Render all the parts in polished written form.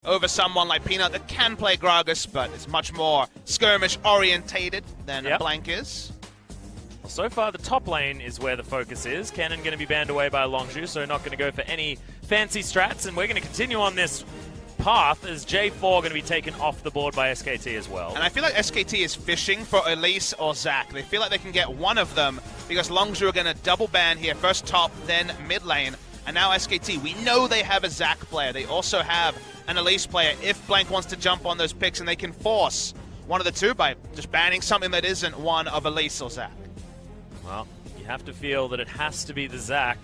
over someone like Peanut that can play Gragas, but is much more skirmish-orientated than Blank is. Well, so far, the top lane is where the focus is. Cannon going to be banned away by Longzhu, so not going to go for any fancy strats, and we're going to continue on this path as J4 going to be taken off the board by SKT as well. And I feel like SKT is fishing for Elise or Zac. They feel like they can get one of them because Longzhu are going to double ban here, first top, then mid lane. And now SKT, we know they have a Zac player. They also have an Elise player if Blank wants to jump on those picks, and they can force one of the two by just banning something that isn't one of Elise or Zac. Well, you have to feel that it has to be the Zac,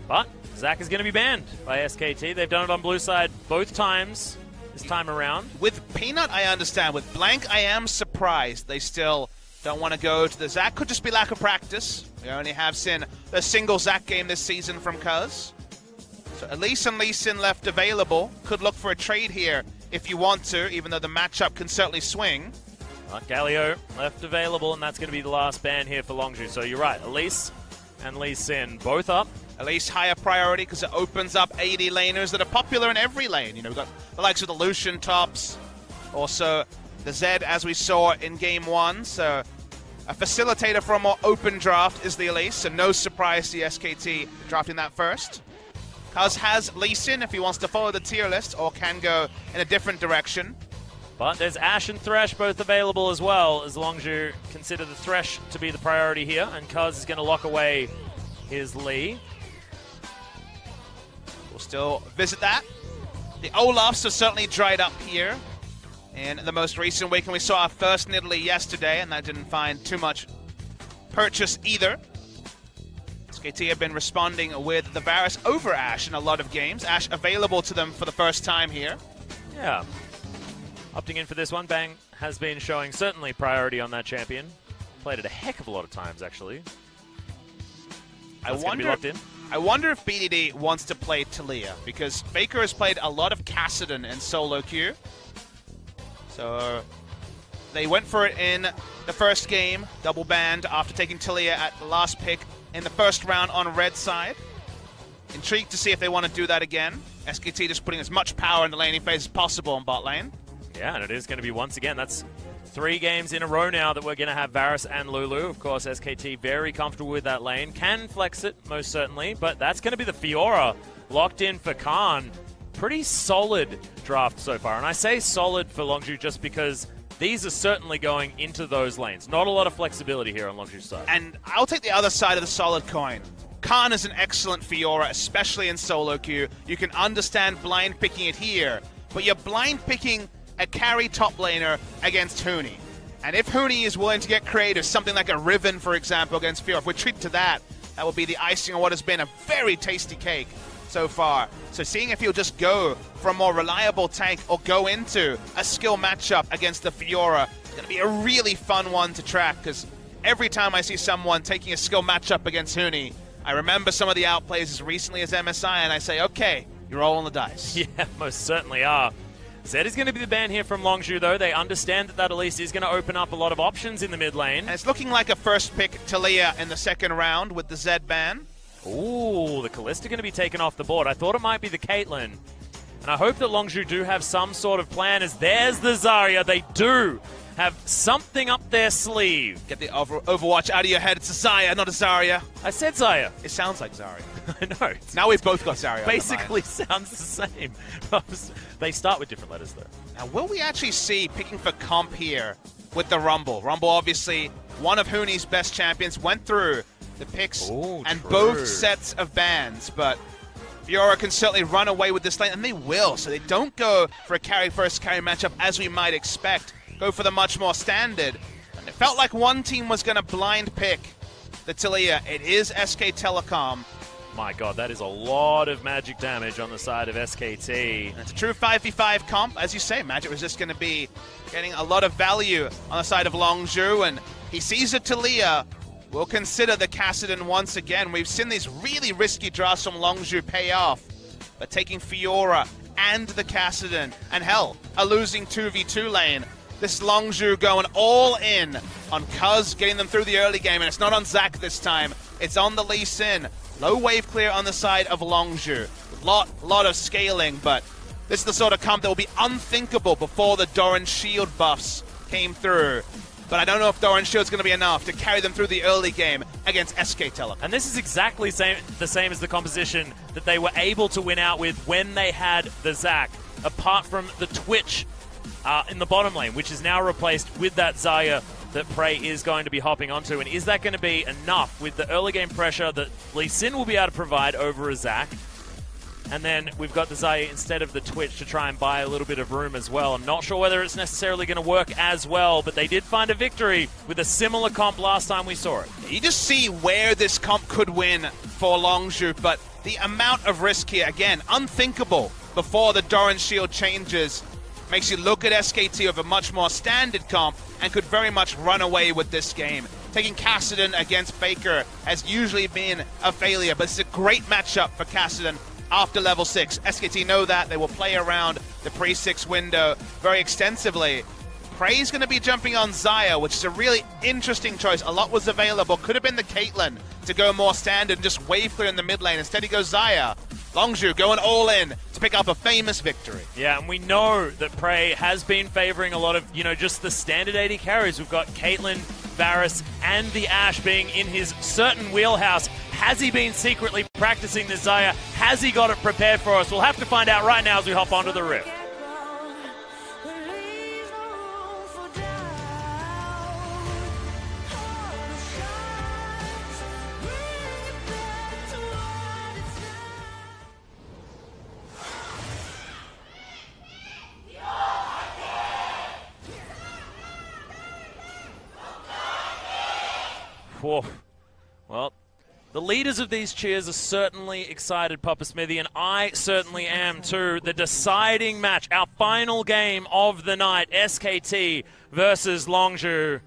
but Zac is going to be banned by SKT. They've done it on blue side both times this time around. With Peanut, I understand. With Blank, I am surprised they still don't want to go to the Zac. Could just be lack of practice. We only have seen a single Zac game this season from Cuz. So Elise and Lee Sin left available. Could look for a trade here if you want to, even though the matchup can certainly swing. Galio left available, and that's going to be the last ban here for Longzhu. So you're right, Elise and Lee Sin both up. Elise higher priority because it opens up AD laners that are popular in every lane. You know, we've got the likes of the Lucian tops, also the Zed as we saw in game one. So a facilitator for a more open draft is the Elise, so no surprise to the SKT drafting that first. Cuz has Lee Sin if he wants to follow the tier list or can go in a different direction. But there's Ashe and Thresh both available as well, as Longzhu consider the Thresh to be the priority here, and Cuz is going to lock away his Lee. We'll still visit that. The Olafs are certainly dried up here. In the most recent week, and we saw our first Nidalee yesterday, and that didn't find too much purchase either. SKT have been responding with the Varus over Ashe in a lot of games. Ashe available to them for the first time here. Yeah. Opting in for this one, Bang has been showing certainly priority on that champion. Played it a heck of a lot of times, actually. I wonder if BDD wants to play Taliyah, because Faker has played a lot of Kassadin in solo queue. So they went for it in the first game, double banned after taking Taliyah at the last pick in the first round on red side. Intrigued to see if they want to do that again. SKT just putting as much power in the laning phase as possible on bot lane. Yeah, and it is going to be, once again, that's 3 games in a row now that we're going to have Varus and Lulu. Of course, SKT very comfortable with that lane. Can flex it, most certainly, but that's going to be the Fiora locked in for Khan. Pretty solid draft so far, and I say solid for Longzhu just because these are certainly going into those lanes. Not a lot of flexibility here on Longzhu's side. And I'll take the other side of the solid coin. Khan is an excellent Fiora, especially in solo queue. You can understand blind picking it here, but you're blind picking a carry top laner against Huni. And if Huni is willing to get creative, something like a Riven, for example, against Fiora, if we're treated to that, that will be the icing on what has been a very tasty cake so far. So seeing if he'll just go for a more reliable tank or go into a skill matchup against the Fiora is going to be a really fun one to track, because every time I see someone taking a skill matchup against Huni, I remember some of the outplays as recently as MSI, and I say, okay, you're rolling the dice. Yeah, most certainly are. Zed is going to be the ban here from Longzhu, though. They understand that Elise is going to open up a lot of options in the mid lane. And it's looking like a first pick Taliyah in the second round with the Zed ban. Ooh, the Kalista going to be taken off the board. I thought it might be the Caitlyn. And I hope that Longzhu do have some sort of plan, as there's the Zarya. They do have something up their sleeve. Get the Overwatch out of your head. It's a Zarya, not a Zarya. I said Zarya. It sounds like Zarya. I know. Now we've both got Zarya. Basically sounds the same. They start with different letters, though. Now, will we actually see picking for comp here with the Rumble? Rumble, obviously, one of Huni's best champions, went through the picks and both sets of bans, but Fiora can certainly run away with this lane, and they will, so they don't go for a carry first carry matchup as we might expect. Go for the much more standard. And it felt like one team was going to blind pick the Taliyah. It is SK Telecom. My god, that is a lot of magic damage on the side of SKT. And it's a true 5v5 comp. As you say, Magic was just going to be getting a lot of value on the side of Longzhu, and he sees a Taliyah. We'll consider the Kassadin once again. We've seen these really risky drafts from Longzhu pay off, but taking Fiora and the Kassadin, and hell, a losing 2v2 lane. This Longzhu going all in on Cuz, getting them through the early game, and it's not on Zac this time. It's on the Lee Sin. Low wave clear on the side of Longzhu. Lot of scaling, but This is the sort of comp that will be unthinkable before the Doran Shield buffs came through. But I don't know if Doran Shield's going to be enough to carry them through the early game against SK Telecom. And this is exactly the same as the composition that they were able to win out with when they had the Zac, apart from the Twitch in the bottom lane, which is now replaced with that Xayah that Prey is going to be hopping onto. And is that going to be enough with the early game pressure that Lee Sin will be able to provide over a Zac? And then we've got the Xayah instead of the Twitch to try and buy a little bit of room as well. I'm not sure whether it's necessarily going to work as well, but they did find a victory with a similar comp last time we saw it. You just see where this comp could win for Longzhu, but the amount of risk here, again, unthinkable before the Doran Shield changes, makes you look at SKT of a much more standard comp and could very much run away with this game. Taking Kassadin against Faker has usually been a failure, but it's a great matchup for Kassadin after level 6. SKT know that. They will play around the pre-6 window very extensively. Prey's going to be jumping on Xayah, which is a really interesting choice. A lot was available. Could have been the Caitlyn to go more standard and just wave clear in the mid lane. Instead he goes Xayah. Longzhu going all in to pick up a famous victory. Yeah, and we know that Prey has been favoring a lot of, just the standard AD carries. We've got Caitlyn, Varus, and the Ashe being in his certain wheelhouse. Has he been secretly practicing this Xayah? Has he got it prepared for us? We'll have to find out right now as we hop onto the rift. Whoa. Well, the leaders of these cheers are certainly excited, Papa Smithy, and I certainly am too. The deciding match, our final game of the night, SKT versus Longzhu.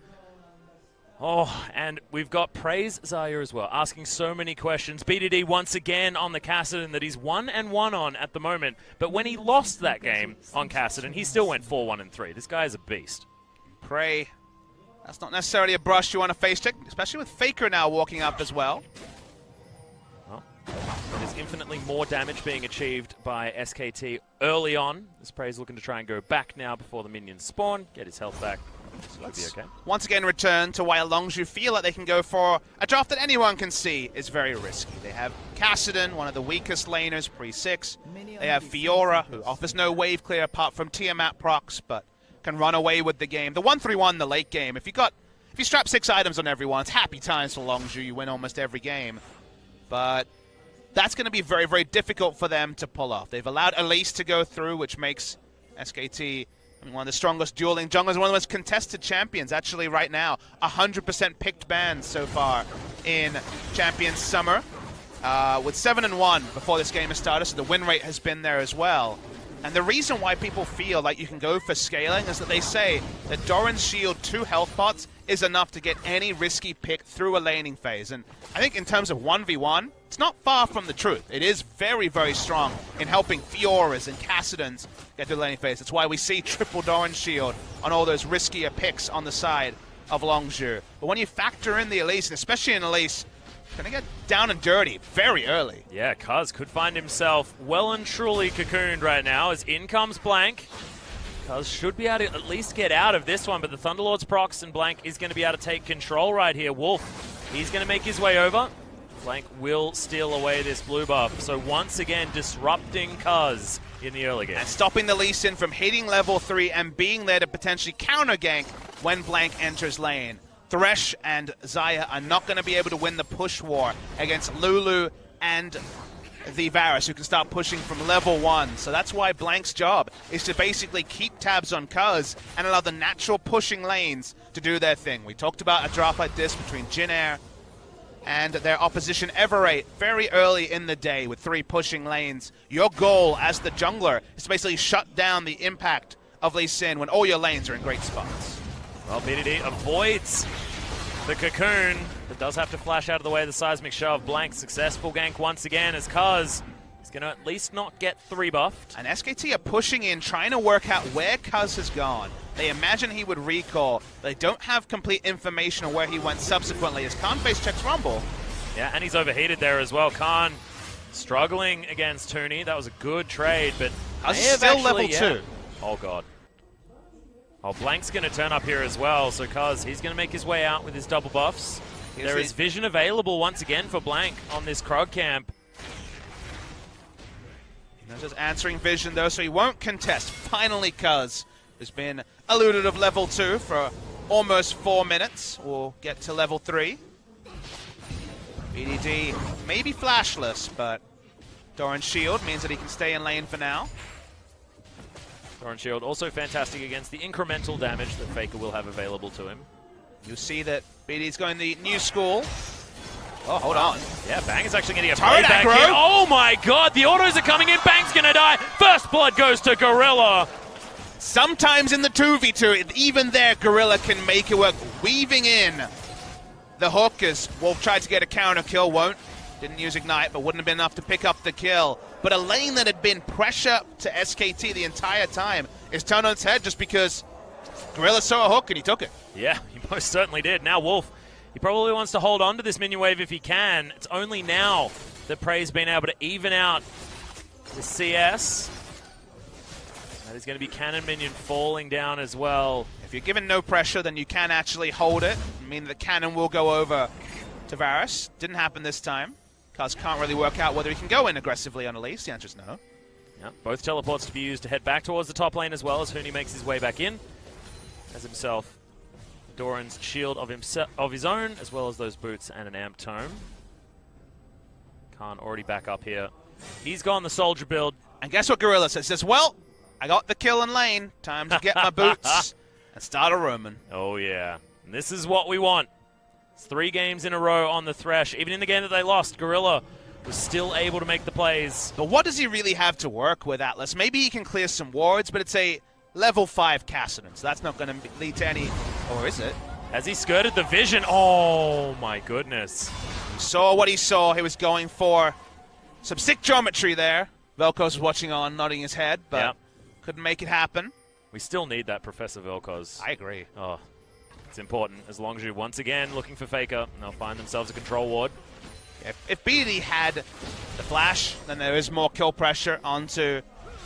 Oh, and we've got Praise Xayah as well, asking so many questions. BDD once again on the Kassadin that he's 1-1 on at the moment, but when he lost that game on Kassadin, he still went 4-1-3. This guy is a beast. Prey. That's not necessarily a brush you want to face check, especially with Faker now walking up as well. Well, there's infinitely more damage being achieved by SKT early on. This Prey's looking to try and go back now before the minions spawn, get his health back. Should be okay. Once again return to why Longzhu feel like they can go for a draft that anyone can see is very risky. They have Kassadin, one of the weakest laners, pre-6. They have Fiora, who offers no wave clear apart from Tiamat procs, but can run away with the game. The 1-3-1 in the late game, if you strap 6 items on everyone, it's happy times for Longzhu. You win almost every game. But that's going to be very, very difficult for them to pull off. They've allowed Elise to go through, which makes SKT one of the strongest dueling junglers, one of the most contested champions, actually, right now. 100% picked bans so far in Champions Summer, with 7-1 before this game has started, so the win rate has been there as well. And the reason why people feel like you can go for scaling is that they say that Doran's Shield 2 health pots is enough to get any risky pick through a laning phase. And I think in terms of 1v1, it's not far from the truth. It is very, very strong in helping Fioras and Kassadins get through the laning phase. That's why we see triple Doran's Shield on all those riskier picks on the side of Longzhu. But when you factor in the Elise, and especially in Elise, gonna get down and dirty very early. Yeah, Cuz could find himself well and truly cocooned right now as in comes Blank. Cuz should be able to at least get out of this one, but the Thunderlord's procs and Blank is going to be able to take control right here. Wolf, he's going to make his way over. Blank will steal away this blue buff. So once again, disrupting Cuz in the early game. And stopping the Lee Sin from hitting level 3 and being there to potentially counter gank when Blank enters lane. Thresh and Xayah are not going to be able to win the push war against Lulu and the Varus, who can start pushing from level 1. So that's why Blank's job is to basically keep tabs on Cuz and allow the natural pushing lanes to do their thing. We talked about a draft like this between Jin Air and their opposition Everate very early in the day with 3 pushing lanes. Your goal as the jungler is to basically shut down the impact of Lee Sin when all your lanes are in great spots. Well, BDD avoids the cocoon, but does have to flash out of the way of the seismic shove. Blank, successful gank once again as Cuz is going to at least not get 3 buffed. And SKT are pushing in, trying to work out where Cuz has gone. They imagine he would recall. They don't have complete information on where he went subsequently as Khan face checks Rumble. Yeah, and he's overheated there as well. Khan struggling against Tooney. That was a good trade, but Still level 2. Oh, God. Oh, Blank's going to turn up here as well, so Cuz, he's going to make his way out with his double buffs. There is vision available once again for Blank on this Krog camp. Just answering vision, though, so he won't contest. Finally, Cuz has been eluded of level 2 for almost 4 minutes. We'll get to level 3. BDD may be flashless, but Doran's shield means that he can stay in lane for now. Doran's shield also fantastic against the incremental damage that Faker will have available to him. You see that BD's going the new school. Oh, hold on. Yeah, Bang is actually getting a turret playback aggro. here. Oh my God, the autos are coming in. Bang's gonna die. First blood goes to Gorilla. Sometimes in the 2v2, even there, Gorilla can make it work. Weaving in the hook as Wolf tried to get a counter kill, won't. Didn't use Ignite, but wouldn't have been enough to pick up the kill. But a lane that had been pressure to SKT the entire time is turned on its head just because Gorilla saw a hook and he took it. Yeah, he most certainly did. Now Wolf, he probably wants to hold on to this minion wave if he can. It's only now that Prey's been able to even out the CS. That is going to be cannon minion falling down as well. If you're given no pressure, then you can actually hold it. I mean, the cannon will go over to Varus. Didn't happen this time. Cuz can't really work out whether he can go in aggressively on Elise. The answer is no. Yep, both teleports to be used to head back towards the top lane as well as Huni makes his way back in. As himself, Doran's shield of his own, as well as those boots and an amp tome. Khan already back up here. He's gone the soldier build. And guess what Gorilla says? Says, well, I got the kill in lane. Time to get my boots and start a roaming. Oh, yeah. And this is what we want. It's 3 games in a row on the Thresh. Even in the game that they lost, Gorilla was still able to make the plays. But what does he really have to work with, Atlas? Maybe he can clear some wards, but it's a level 5 Cassidon, so that's not going to lead to any... Or is it? As he skirted the vision. Oh, my goodness. He saw what he saw. He was going for some sick geometry there. Vel'Koz was watching on, nodding his head, but couldn't make it happen. We still need that Professor Vel'Koz. I agree. Oh, it's important. As Longzhu once again looking for Faker, and they'll find themselves a control ward. If BD had the flash, then there is more kill pressure onto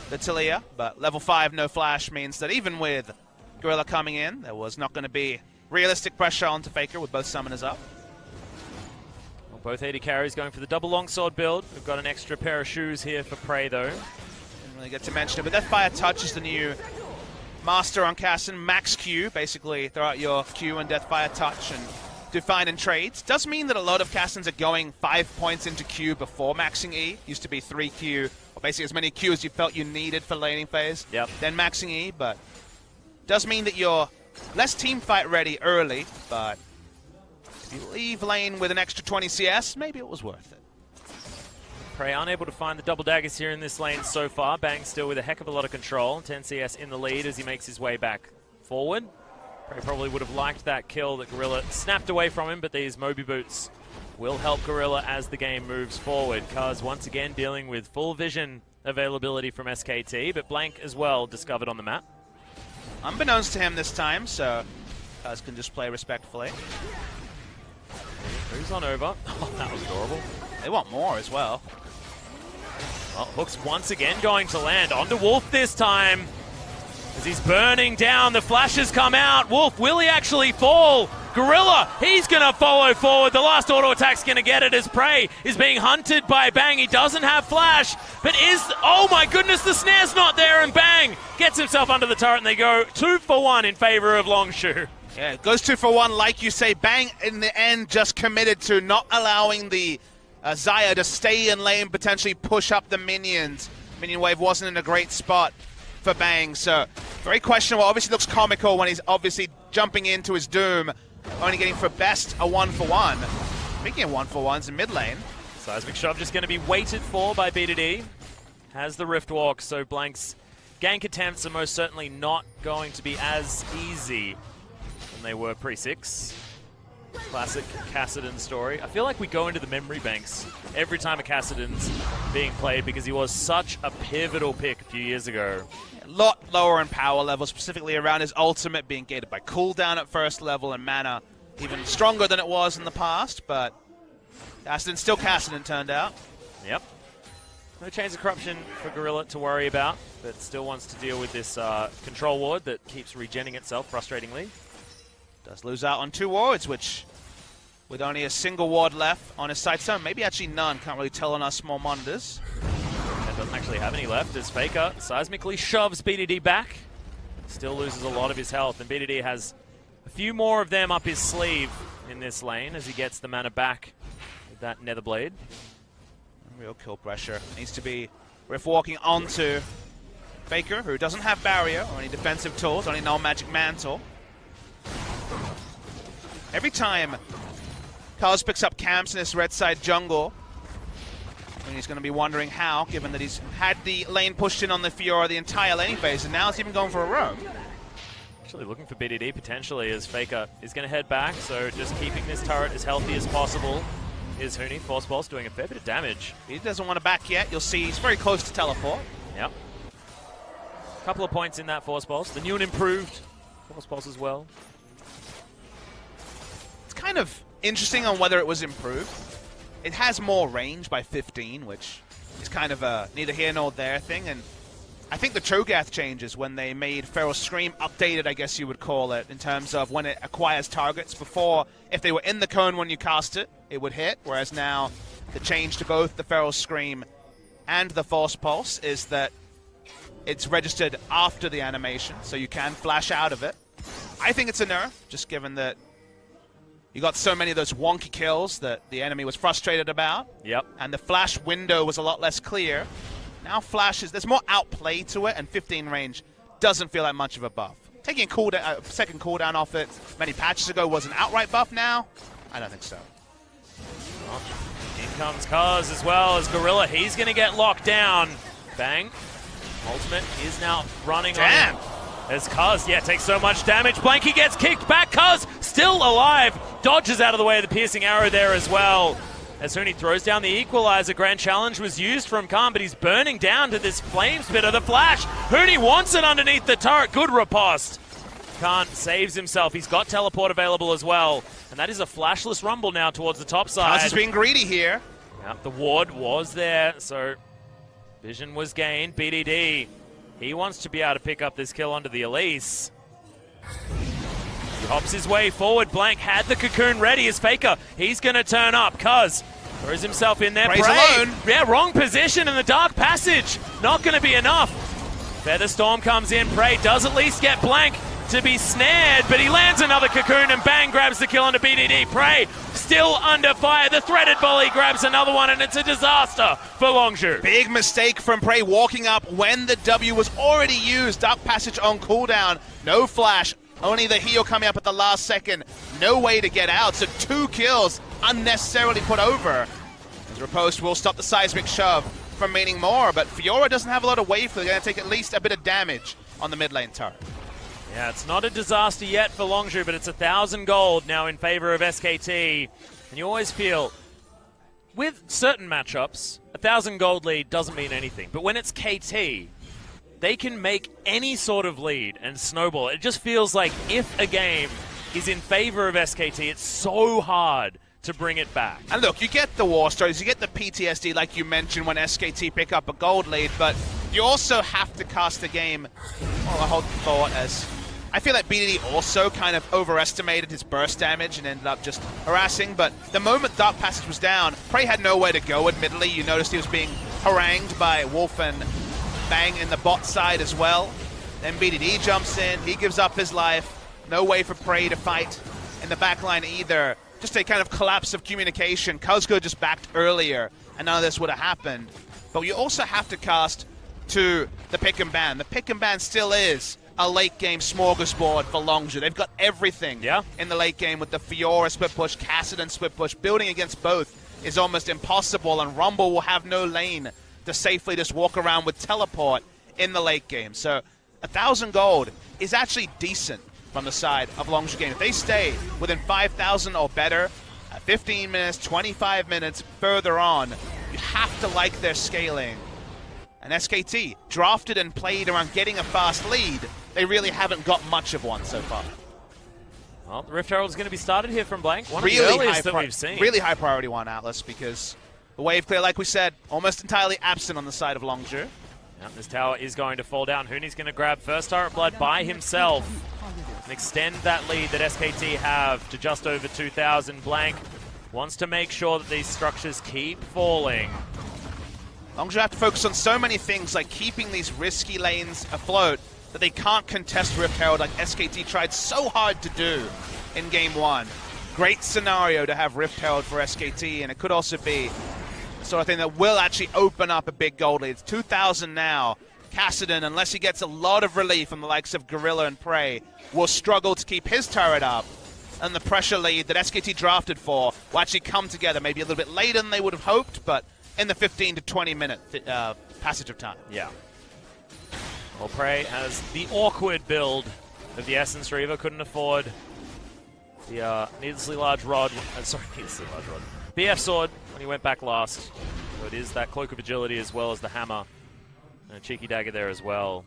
the Talia, but level 5 no flash means that even with Gorilla coming in, there was not going to be realistic pressure onto Faker with both summoners up. Well, both AD carries going for the double longsword build. We've got an extra pair of shoes here for Prey though. Didn't really get to mention it, but that Fire Touch is the new master on Cassidon. Max Q, basically throw out your Q and Death Fire Touch and do fine in trades. Does mean that a lot of Cassidons are going 5 points into Q before maxing E. Used to be 3 Q, or basically as many Q as you felt you needed for laning phase. Yep. Then maxing E, but does mean that you're less team fight ready early, but if you leave lane with an extra 20 CS, maybe it was worth it. Prey unable to find the double daggers here in this lane so far. Bang still with a heck of a lot of control. 10 CS in the lead as he makes his way back forward. Prey probably would have liked that kill that Gorilla snapped away from him, but these Moby Boots will help Gorilla as the game moves forward. Cuz once again dealing with full vision availability from SKT, but Blank as well discovered on the map. Unbeknownst to him this time, so Cuz can just play respectfully. Moves on over. Oh, that was adorable. They want more as well. Well, Hook's once again going to land onto Wolf this time. As he's burning down, the flashes come out. Wolf, will he actually fall? Gorilla, he's going to follow forward. The last auto attack's going to get it as Prey is being hunted by Bang. He doesn't have flash, but oh my goodness, the snare's not there, and Bang gets himself under the turret, and they go 2 for 1 in favor of Longzhu. Yeah, it goes 2 for 1, like you say. Bang, in the end, just committed to not allowing the Xayah to stay in lane, potentially push up the minions. Minion wave wasn't in a great spot for Bang, so very questionable. Obviously looks comical when he's obviously jumping into his doom, only getting for best a 1 for 1. Speaking of 1 for 1s in mid lane. Seismic Shove just going to be waited for by BDD. Has the Rift Walk, so Blank's gank attempts are most certainly not going to be as easy than they were pre-6. Classic Cassidon story. I feel like we go into the memory banks every time a Cassidon's being played because he was such a pivotal pick a few years ago. A lot lower in power level, specifically around his ultimate being gated by cooldown at first level and mana even stronger than it was in the past, but Cassidon still Cassidon turned out. Yep. No Chains of Corruption for Gorilla to worry about, but still wants to deal with this control ward that keeps regenning itself frustratingly. Does lose out on 2 wards, which, with only a single ward left on his side zone, maybe actually none, can't really tell on our small monitors. And doesn't actually have any left as Faker seismically shoves BDD back. Still loses a lot of his health, and BDD has a few more of them up his sleeve in this lane as he gets the mana back with that Netherblade. Real kill pressure. Needs to be Rift walking onto Faker, who doesn't have barrier or any defensive tools, only no magic mantle. Every time Caso picks up camps in this red side jungle, and he's going to be wondering how, given that he's had the lane pushed in on the Fiora the entire laning phase, and now he's even going for a roam. Actually looking for BDD potentially as Faker is going to head back, so just keeping this turret as healthy as possible is Huni. Force Pulse doing a fair bit of damage. He doesn't want to back yet. You'll see he's very close to teleport. Yep. A couple of points in that Force Pulse. The new and improved Force Pulse as well. It's kind of interesting on whether it was improved. It has more range by 15, which is kind of a neither here nor there thing. And I think the Cho'Gath changes when they made Feral Scream updated, I guess you would call it, in terms of when it acquires targets. Before, if they were in the cone when you cast it, it would hit. Whereas now, the change to both the Feral Scream and the Force Pulse is that it's registered after the animation, so you can flash out of it. I think it's a nerf, just given that you got so many of those wonky kills that the enemy was frustrated about. Yep. And the flash window was a lot less clear. Now flashes, there's more outplay to it, and 15 range doesn't feel like much of a buff. Taking a second cooldown off it many patches ago was an outright buff now? I don't think so. Well, in comes Caso as well as Gorilla. He's going to get locked down. Bang. Ultimate is now running on him. As Caso, takes so much damage. Blanky gets kicked back. Caso still alive. Dodges out of the way of the piercing arrow there as well. As Huni throws down the equalizer, Grand Challenge was used from Khan, but he's burning down to this flame spit of the flash. Huni wants it underneath the turret. Good riposte. Khan saves himself. He's got teleport available as well. And that is a flashless rumble now towards the top side. Caso's being greedy here. Yep, the ward was there, so vision was gained. BDD, he wants to be able to pick up this kill onto the Elise. He hops his way forward. Blank had the cocoon ready as Faker. He's going to turn up. Cuz throws himself in there. Prey's alone. Yeah, wrong position in the dark passage. Not going to be enough. Featherstorm comes in. Prey does at least get Blank to be snared, but he lands another cocoon and bang, grabs the kill onto BDD. Prey still under fire. The threaded volley grabs another one, and it's a disaster for Longzhu. Big mistake from Prey walking up when the W was already used. Dark passage on cooldown. No flash. Only the heal coming up at the last second. No way to get out. So 2 kills unnecessarily put over. As Riposte will stop the seismic shove from meaning more, but Fiora doesn't have a lot of wave. They're going to take at least a bit of damage on the mid lane turret. Yeah, it's not a disaster yet for Longzhu, but it's 1,000 gold now in favor of SKT. And you always feel, with certain matchups, 1,000 gold lead doesn't mean anything. But when it's KT, they can make any sort of lead and snowball. It just feels like if a game is in favor of SKT, it's so hard to bring it back. And look, you get the war stories, you get the PTSD like you mentioned when SKT pick up a gold lead, but you also have to cast the game, well, I hold thought as, I feel like BDD also kind of overestimated his burst damage and ended up just harassing, but the moment Dark Passage was down, Prey had nowhere to go admittedly. You noticed he was being harangued by Wolf and Bang in the bot side as well. Then BDD jumps in, he gives up his life. No way for Prey to fight in the backline either. Just a kind of collapse of communication. Cuzco just backed earlier, and none of this would have happened. But you also have to cast to the pick and ban. The pick and ban still is a late game smorgasbord for Longzhu. They've got everything in the late game with the Fiora split push, Kassadin split push. Building against both is almost impossible, and Rumble will have no lane to safely just walk around with teleport in the late game. So 1,000 gold is actually decent from the side of Longzhu game. If they stay within 5,000 or better, 15 minutes, 25 minutes further on, you have to like their scaling. And SKT, drafted and played around getting a fast lead, they really haven't got much of one so far. Well, the Rift Herald is going to be started here from Blank. One Really of the earliest that we've seen. Really high priority one, Atlas, because The wave clear, like we said, almost entirely absent on the side of Longzhu. Yep, this tower is going to fall down. Huni's going to grab first turret blood by himself and extend that lead that SKT have to just over 2,000. Blank wants to make sure that these structures keep falling. Longzhu have to focus on so many things, like keeping these risky lanes afloat, that they can't contest Rift Herald like SKT tried so hard to do in Game 1. Great scenario to have Rift Herald for SKT, and it could also be the sort of thing that will actually open up a big gold lead. It's 2,000 now. Kassadin, unless he gets a lot of relief from the likes of Gorilla and Prey, will struggle to keep his turret up. And the pressure lead that SKT drafted for will actually come together maybe a little bit later than they would have hoped, but in the 15 to 20 minute passage of time. Yeah. Well, Prey has the awkward build of the Essence Reaver. Couldn't afford the needlessly large rod. Needlessly large rod. BF sword when he went back last. So it is that cloak of agility as well as the hammer. And a cheeky dagger there as well.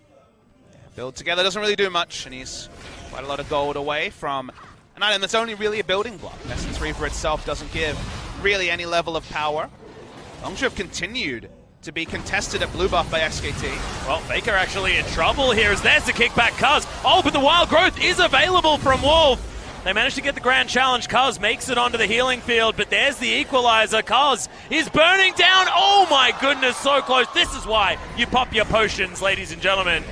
Build together doesn't really do much, and he's quite a lot of gold away from an item that's only really a building block. Essence Reaver itself doesn't give really any level of power. Longzhu have continued to be contested at blue buff by SKT. Well, Faker actually in trouble here as there's the kickback Cuz. Oh, but the wild growth is available from Wolf. They managed to get the grand challenge. Cuz makes it onto the healing field, but there's the equalizer. Cuz is burning down. Oh my goodness, so close. This is why you pop your potions, ladies and gentlemen.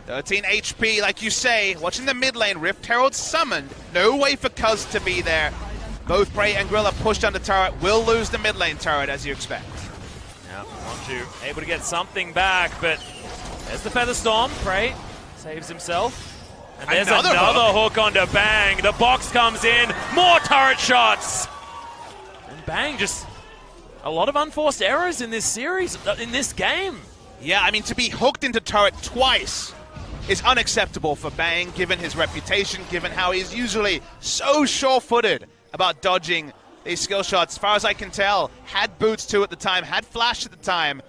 13 HP, like you say. Watching the mid lane, Rift Herald summoned. No way for Cuz to be there. Both Prey and Gorilla pushed on the turret. Will lose the mid lane turret, as you expect. Yeah, Longzhu able to get something back, but there's the Feather Storm. Prey saves himself. And there's another hook onto Bang. The box comes in. More turret shots. And Bang, just a lot of unforced errors in this series, in this game. Yeah, I mean, to be hooked into turret twice is unacceptable for Bang, given his reputation, given how he's usually so sure-footed about dodging these skill shots. As far as I can tell, had boots too at the time, had flash at the time.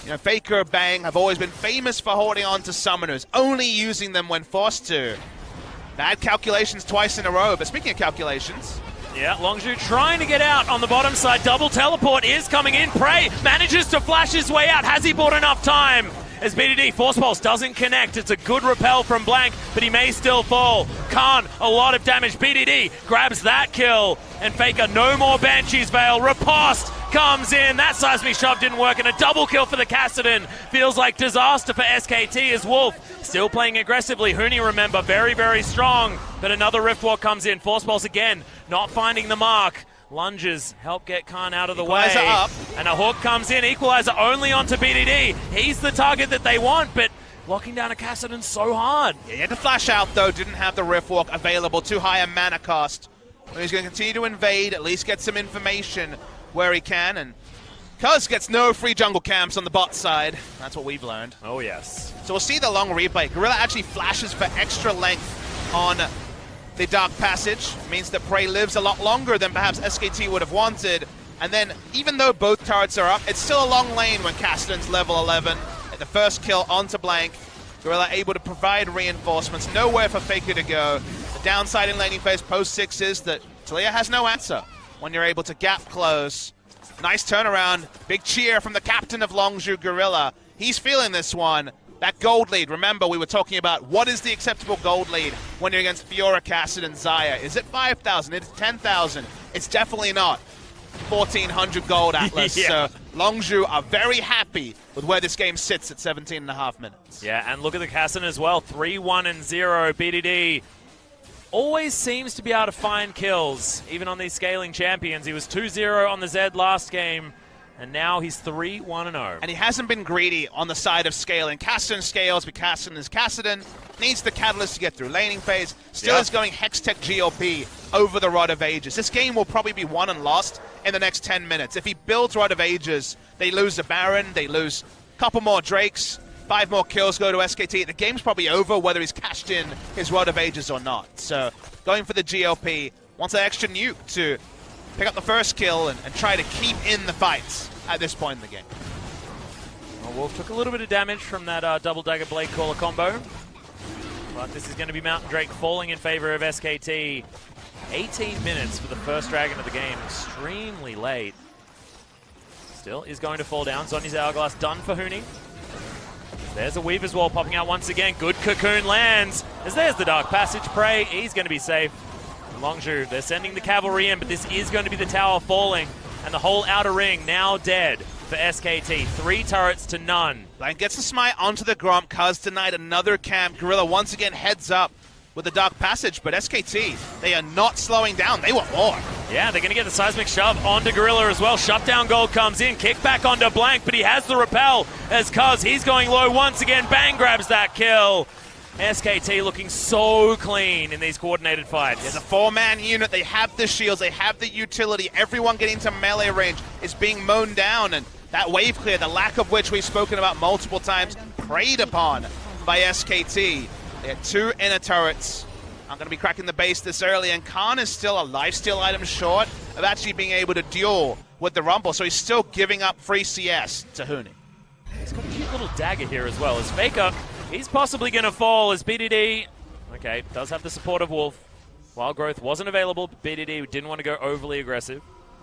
You know, Faker, Bang have always been famous for holding on to summoners, only using them when forced to. Bad calculations twice in a row, but speaking of calculations... Yeah, Longzhu trying to get out on the bottom side. Double teleport is coming in. Prey manages to flash his way out. Has he bought enough time? As BDD, Force Pulse doesn't connect. It's a good repel from Blank, but he may still fall. Khan, a lot of damage. BDD grabs that kill. And Faker, no more Banshee's Veil. Riposte comes in. That seismic shove didn't work, and a double kill for the Kassadin. Feels like disaster for SKT as Wolf still playing aggressively. Huni, remember, very, very strong. But another Riftwalk comes in. Force Pulse again, not finding the mark. Lunges help get Khan out of the way. Up. And a hook comes in. Equalizer only onto BDD. He's the target that they want, but locking down a Kassadin so hard. Yeah, he had to flash out, though. Didn't have the Riftwalk available. Too high a mana cost. He's going to continue to invade, at least get some information where he can. And Cuz gets no free jungle camps on the bot side. That's what we've learned. Oh, yes. So we'll see the long replay. Gorilla actually flashes for extra length on the Dark Passage. Means that Prey lives a lot longer than perhaps SKT would have wanted. And then, even though both turrets are up, it's still a long lane when Kassadin's level 11. At the first kill onto Blank. Gorilla able to provide reinforcements. Nowhere for Faker to go. The downside in laning phase post 6 is that Talia has no answer when you're able to gap close. Nice turnaround. Big cheer from the captain of Longzhu, Gorilla. He's feeling this one. That gold lead, remember we were talking about what is the acceptable gold lead when you're against Fiora, Kassadin, and Xayah. Is it 5,000? Is it 10,000? It's definitely not 1,400 gold Atlas. Yeah. So Longzhu are very happy with where this game sits at 17.5 minutes. Yeah, and look at the Kassadin as well. 3-1-0. BDD always seems to be able to find kills, even on these scaling champions. He was 2-0 on the Zed last game. And now he's 3-1-0. And he hasn't been greedy on the side of scaling. Kassadin scales, but Kassadin is Kassadin. Needs the catalyst to get through laning phase. Still is going Hextech GLP over the Rod of Ages. This game will probably be won and lost in the next 10 minutes. If he builds Rod of Ages, they lose a Baron, they lose a couple more Drakes, 5 more kills go to SKT. The game's probably over whether he's cashed in his Rod of Ages or not. So going for the GLP, wants that extra nuke to pick up the first kill and try to keep in the fights at this point in the game. Well, Wolf took a little bit of damage from that double dagger blade caller combo. But this is going to be Mountain Drake falling in favor of SKT. 18 minutes for the first dragon of the game. Extremely late. Still is going to fall down. Zhonya's Hourglass done for Huni. There's a Weaver's Wall popping out once again. Good Cocoon lands. As there's the Dark Passage. Prey, he's going to be safe. Longzhu, they're sending the cavalry in, but this is going to be the tower falling. And the whole outer ring now dead for SKT. 3 turrets to none. Blank gets the smite onto the Gromp. Cuz denied another camp. Gorilla once again heads up with the Dark Passage, but SKT, they are not slowing down. They want more. Yeah, they're going to get the Seismic Shove onto Gorilla as well. Shutdown Gold comes in. Kick back onto Blank, but he has the repel as Cuz, he's going low once again. Bang grabs that kill. SKT looking so clean in these coordinated fights. There's a 4-man unit. They have the shields. They have the utility. Everyone getting to melee range is being mown down, and that wave clear, the lack of which we've spoken about multiple times, preyed upon by SKT. They had 2 inner turrets. I'm going to be cracking the base this early, and Khan is still a lifesteal item short of actually being able to duel with the Rumble, so he's still giving up free CS to Huni. He's got a cute little dagger here as well. As Faker, he's possibly going to fall as BDD, okay, does have the support of Wolf. Wild Growth wasn't available, but BDD didn't want to go overly aggressive.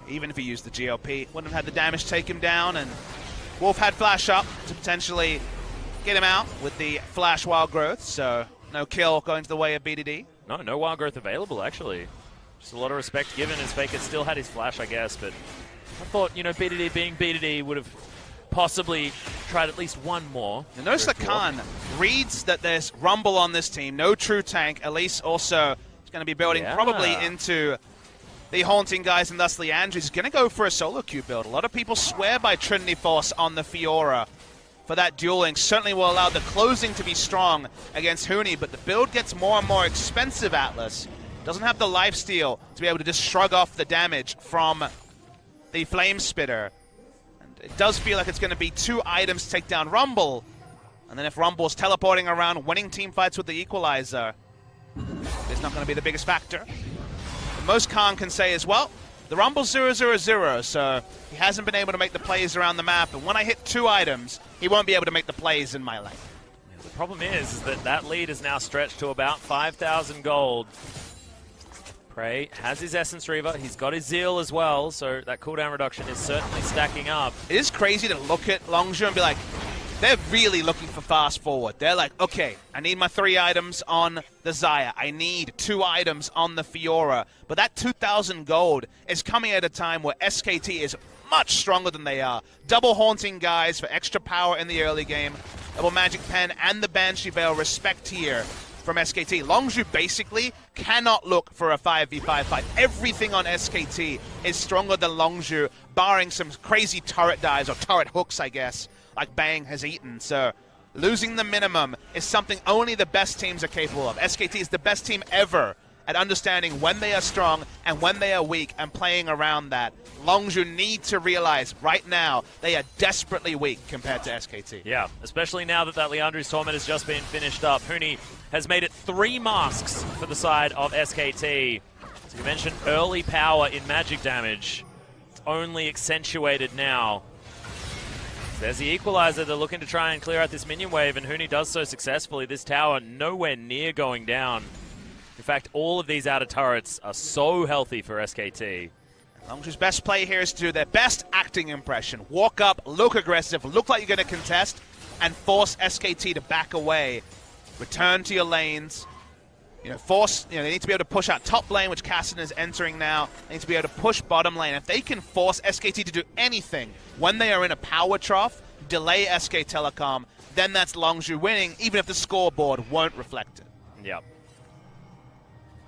Even if he used the GLP, wouldn't have had the damage take him down, and Wolf had Flash up to potentially get him out with the Flash Wild Growth, so no kill going to the way of BDD. No Wild Growth available, actually. Just a lot of respect given as Faker still had his Flash, I guess, but I thought, BDD being BDD would have possibly tried at least one more. Now notice that Khan reads that there's Rumble on this team, no true tank. Elise also is going to be building probably into the Haunting guys, and thus Leandri is going to go for a solo queue build. A lot of people swear by Trinity Force on the Fiora for that dueling. Certainly will allow the closing to be strong against Huni, but the build gets more and more expensive. Atlas doesn't have the lifesteal to be able to just shrug off the damage from the Flame Spitter. And it does feel like it's going to be 2 items to take down Rumble, and then if Rumble's teleporting around, winning team fights with the Equalizer, it's not going to be the biggest factor. The most Khan can say is, well, the Rumble's 0-0-0, so he hasn't been able to make the plays around the map, and when I hit 2 items, he won't be able to make the plays in my lane. Yeah, the problem is that lead is now stretched to about 5,000 gold. Prey has his Essence Reaver, he's got his Zeal as well, so that cooldown reduction is certainly stacking up. It is crazy to look at Longzhu and be like, they're really looking for fast forward. They're like, okay, I need my 3 items on the Xayah. I need 2 items on the Fiora. But that 2,000 gold is coming at a time where SKT is much stronger than they are. Double Haunting guys for extra power in the early game. Double Magic Pen and the Banshee Veil respect here from SKT. Longzhu basically cannot look for a 5v5 fight. Everything on SKT is stronger than Longzhu, barring some crazy turret dives, or turret hooks, I guess, like Bang has eaten. So losing the minimum is something only the best teams are capable of. SKT is the best team ever at understanding when they are strong and when they are weak and playing around that. Longzhu need to realize right now they are desperately weak compared to SKT. Yeah, especially now that Leandri's Torment has just been finished up. Huni has made it 3 masks for the side of SKT. So you mentioned early power in magic damage. It's only accentuated now. There's the Equalizer. They're looking to try and clear out this minion wave, and Huni does so successfully. This tower nowhere near going down. In fact, all of these outer turrets are so healthy for SKT. Longzhu's best play here is to do their best acting impression. Walk up, look aggressive, look like you're going to contest, and force SKT to back away. Return to your lanes. They need to be able to push out top lane, which Cassin is entering now. They need to be able to push bottom lane. If they can force SKT to do anything when they are in a power trough, delay SK Telecom, then that's Longzhu winning, even if the scoreboard won't reflect it. Yep.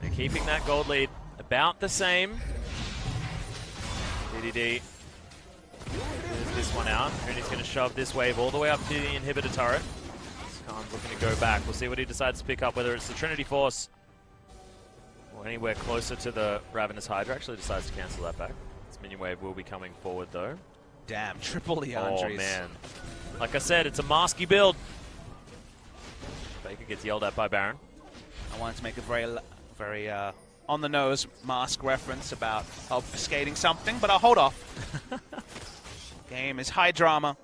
They're keeping that gold lead about the same. DDD. There's this one out. Huni's going to shove this wave all the way up to the inhibitor turret. Khan's looking to go back. We'll see what he decides to pick up, whether it's the Trinity Force or anywhere closer to the Ravenous Hydra. Actually decides to cancel that back. This minion wave will be coming forward, though. Damn, triple Leandris. Oh, man. Like I said, it's a masky build. Baker gets yelled at by Baron. I wanted to make a very on-the-nose mask reference about obfuscating something, but I'll hold off. Game is high drama.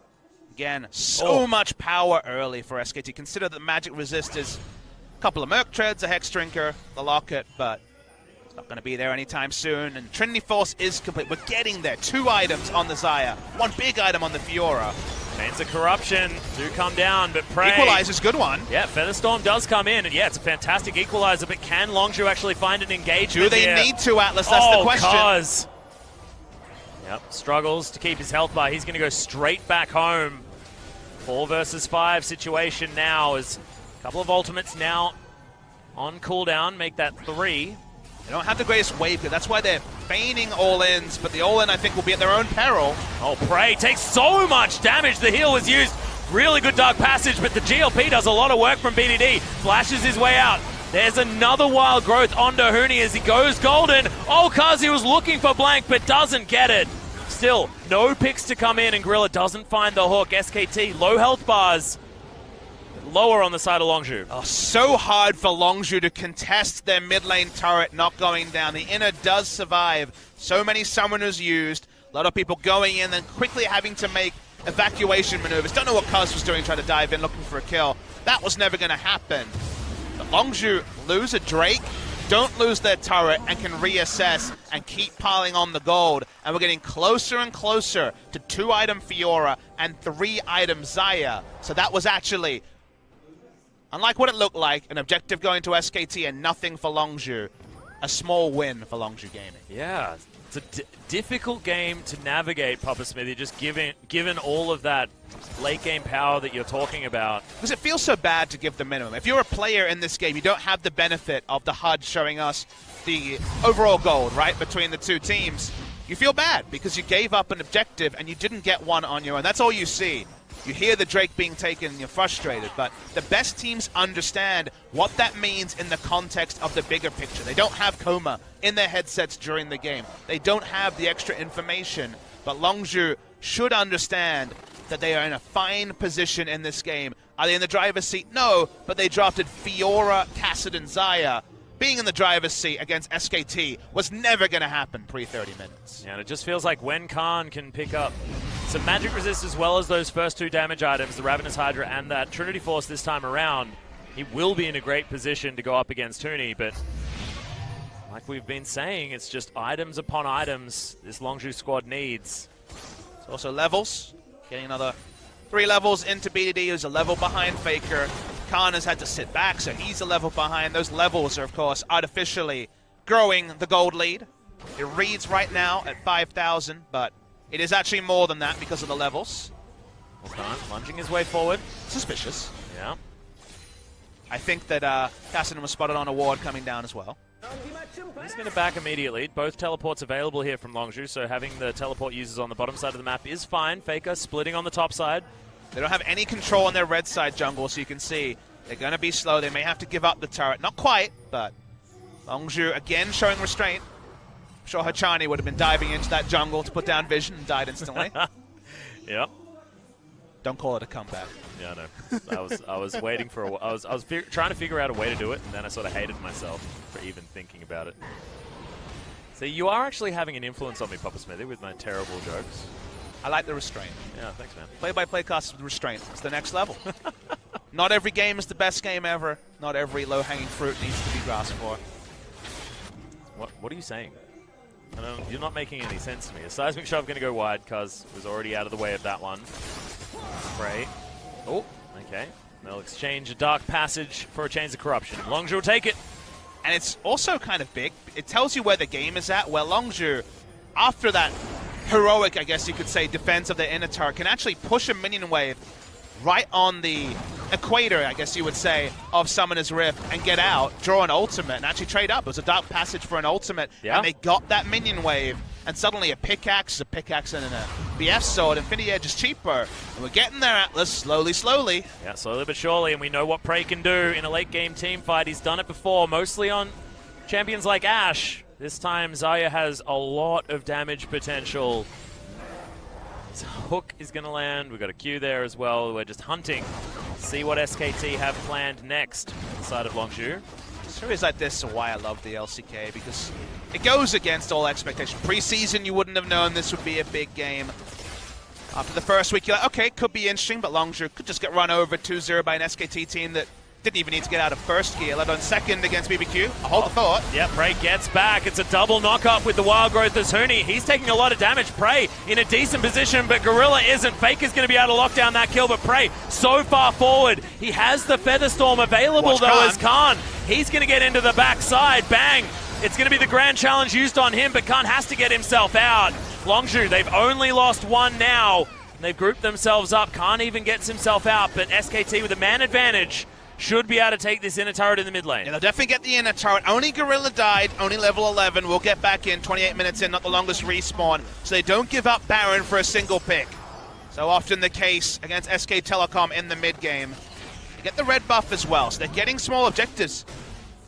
Again, so much power early for SKT. Consider that magic resist is a couple of Merc Treads, a Hex Drinker, the Locket, but It's not going to be there anytime soon, and Trinity Force is complete. We're getting there. 2 items on the Xayah, 1 big item on the Fiora. Chains of Corruption do come down, but Prey... Equalizer's a good one. Yeah, Featherstorm does come in, and yeah, it's a fantastic equalizer, but can Longzhu actually find an engagement Do they here? need to, Atlas? That's the question. Cause. Yep, struggles to keep his health bar. He's going to go straight back home. 4 versus 5 situation now, as a couple of ultimates now on cooldown, make that 3. They don't have the greatest wave, that's why they're feigning all-ins, but the all-in, I think, will be at their own peril. Oh, Prey takes so much damage. The heal was used. Really good Dark Passage, but the GLP does a lot of work from BDD. Flashes his way out. There's another Wild Growth onto Huni as he goes golden. Oh, Kazi was looking for blank, but doesn't get it. Still, no picks to come in, and Gorilla doesn't find the hook. SKT, low health bars. Lower on the side of Longzhu. Oh, so hard for Longzhu to contest their mid lane turret not going down. The inner does survive. So many summoners used. A lot of people going in and quickly having to make evacuation maneuvers. Don't know what Caso was doing, trying to dive in looking for a kill. That was never going to happen. But Longzhu lose a Drake, don't lose their turret, and can reassess and keep piling on the gold. And we're getting closer and closer to 2-item Fiora and 3-item Xayah. So that was actually... unlike what it looked like, an objective going to SKT and nothing for Longzhu. A small win for Longzhu Gaming. Yeah, it's a difficult game to navigate, Papa Smithy, just given all of that late game power that you're talking about. Because it feels so bad to give the minimum. If you're a player in this game, you don't have the benefit of the HUD showing us the overall gold, right, between the 2 teams. You feel bad because you gave up an objective and you didn't get one on your own. That's all you see. You hear the Drake being taken and you're frustrated, but the best teams understand what that means in the context of the bigger picture. They don't have Coma in their headsets during the game. They don't have the extra information, but Longzhu should understand that they are in a fine position in this game. Are they in the driver's seat? No, but they drafted Fiora, Kassadin, Xayah. Being in the driver's seat against SKT was never going to happen pre-30 minutes. Yeah, and it just feels like when Khan can pick up some magic resist as well as those first 2 damage items, the Ravenous Hydra and that Trinity Force this time around, he will be in a great position to go up against Huni, but like we've been saying, it's just items upon items this Longzhu squad needs. It's also levels. Getting another 3 levels into BDD, who's a level behind Faker. Khan has had to sit back, so he's a level behind. Those levels are, of course, artificially growing the gold lead. It reads right now at 5,000, but it is actually more than that because of the levels. Khan lunging his way forward. Suspicious. Yeah. I think that Kassadin was spotted on a ward coming down as well. He's going to back immediately. Both teleports available here from Longzhu, so having the teleport users on the bottom side of the map is fine. Faker splitting on the top side. They don't have any control on their red side jungle, so you can see they're going to be slow. They may have to give up the turret. Not quite, but Longzhu again showing restraint. I'm sure Hachani would have been diving into that jungle to put down vision and died instantly. Yep. Don't call it a comeback. Yeah, no. I was waiting for a. I was trying to figure out a way to do it, and then I sort of hated myself for even thinking about it. So you are actually having an influence on me, Papa Smithy, with my terrible jokes. I like the restraint. Yeah, thanks, man. Play-by-play cast with restraint. It's the next level. Not every game is the best game ever. Not every low-hanging fruit needs to be grasped for. What are you saying? You're not making any sense to me. A seismic shove going to go wide, Cuz was already out of the way of that one. Prey. Oh, okay. They'll exchange a Dark Passage for a Chains of Corruption. Longzhu will take it. And it's also kind of big. It tells you where the game is at, where Longzhu, after that heroic, I guess you could say, defense of the inner turret, can actually push a minion wave right on the equator, I guess you would say, of Summoner's Rift and get out, draw an ultimate, and actually trade up. It was a Dark Passage for an ultimate, and they got that minion wave, and suddenly a pickaxe and a BF sword. Infinity Edge is cheaper, and we're getting there, Atlas, slowly, slowly. Yeah, slowly but surely, and we know what Prey can do in a late-game team fight. He's done it before, mostly on champions like Ashe. This time, Xayah has a lot of damage potential. His hook is going to land. We've got a Q there as well. We're just hunting. See what SKT have planned next on the side of Longzhu. Series like this are why I love the LCK, because it goes against all expectation. Pre-season, you wouldn't have known this would be a big game. After the first week, you're like, okay, could be interesting, but Longzhu could just get run over 2-0 by an SKT team that Didn't even need to get out of first gear, let alone second against BBQ. I hold the thought. Yeah, Prey gets back. It's a double knock-up with the Wild Growth as Huni. He's taking a lot of damage. Prey in a decent position, but Gorilla isn't. Faker's going to be able to lock down that kill, but Prey so far forward. He has the Feather Storm available, though, as Khan. He's going to get into the backside. Bang! It's going to be the grand challenge used on him, but Khan has to get himself out. Longzhu, they've only lost one now. They've grouped themselves up. Khan even gets himself out, but SKT with a man advantage should be able to take this inner turret in the mid lane. Yeah, they'll definitely get the inner turret. Only Gorilla died, only level 11. We'll get back in, 28 minutes in, not the longest respawn. So they don't give up Baron for a single pick. So often the case against SK Telecom in the mid game. They get the red buff as well, so they're getting small objectives.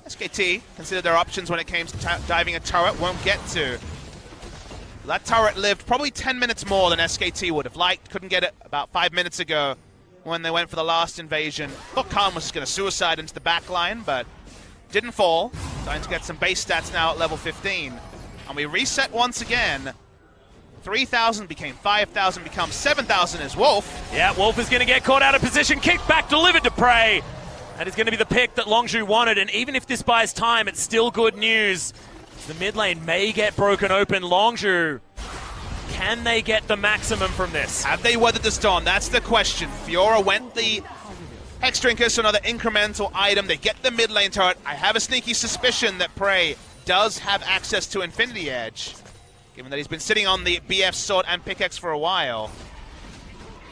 SKT considered their options when it came to diving a turret, won't get to. That turret lived probably 10 minutes more than SKT would have liked. Couldn't get it about 5 minutes ago when they went for the last invasion. Thought Khan was just going to suicide into the back line, but didn't fall. Starting to get some base stats now at level 15. And we reset once again. 3,000 became 5,000, becomes 7,000 as Wolf. Yeah, Wolf is going to get caught out of position. Kicked back, delivered to Prey. That is going to be the pick that Longzhu wanted. And even if this buys time, it's still good news. The mid lane may get broken open. Longzhu, can they get the maximum from this? Have they weathered the storm? That's the question. Fiora went the Hex Drinker, so another incremental item. They get the mid lane turret. I have a sneaky suspicion that Prey does have access to Infinity Edge, given that he's been sitting on the BF sword and pickaxe for a while.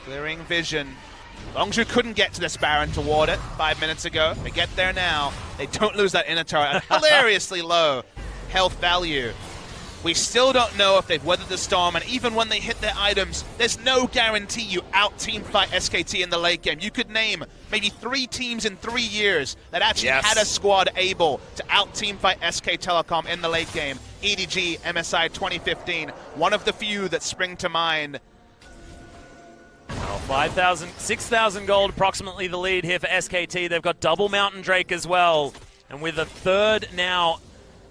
Clearing vision. Longzhu couldn't get to this Baron to ward it 5 minutes ago. They get there now. They don't lose that inner turret. Hilariously low health value. We still don't know if they've weathered the storm, and even when they hit their items, there's no guarantee you out-teamfight SKT in the late game. You could name maybe 3 teams in 3 years that actually had a squad able to out-teamfight SK Telecom in the late game. EDG, MSI 2015, one of the few that spring to mind. Well, 5,000, 6,000 gold, approximately the lead here for SKT. They've got double Mountain Drake as well, and with a third now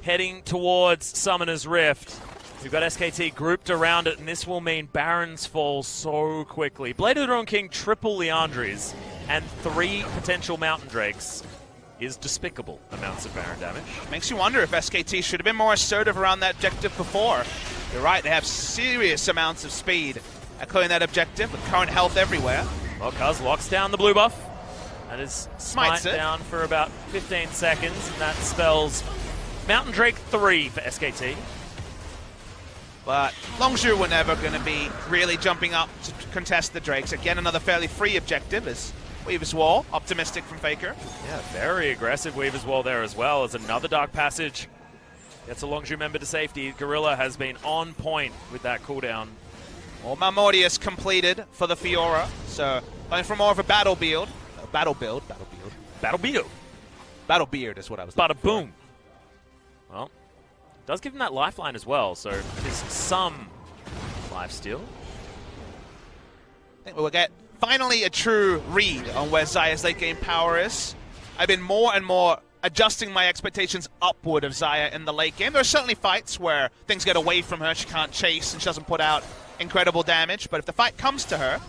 heading towards Summoner's Rift. We've got SKT grouped around it, and this will mean Barons fall so quickly. Blade of the Ruined King, triple Leandries, and 3 potential Mountain Drakes is despicable amounts of Baron damage. Makes you wonder if SKT should have been more assertive around that objective before. You're right, they have serious amounts of speed at clearing that objective with current health everywhere. Well, Caso locks down the blue buff. That is smite it down for about 15 seconds, and that spells Mountain Drake 3 for SKT. But Longzhu were never going to be really jumping up to contest the Drakes. Again, another fairly free objective is Weaver's Wall. Optimistic from Faker. Yeah, very aggressive Weaver's Wall there as well. As another Dark Passage gets a Longzhu member to safety. Gorilla has been on point with that cooldown. Well, Malmortius completed for the Fiora. So going for more of a battle build. Battle build is what I was looking Bada boom. Well, does give him that lifeline as well, so there's some lifesteal. I think we'll get finally a true read on where Xayah's late game power is. I've been more and more adjusting my expectations upward of Xayah in the late game. There are certainly fights where things get away from her, she can't chase, and she doesn't put out incredible damage, but if the fight comes to her,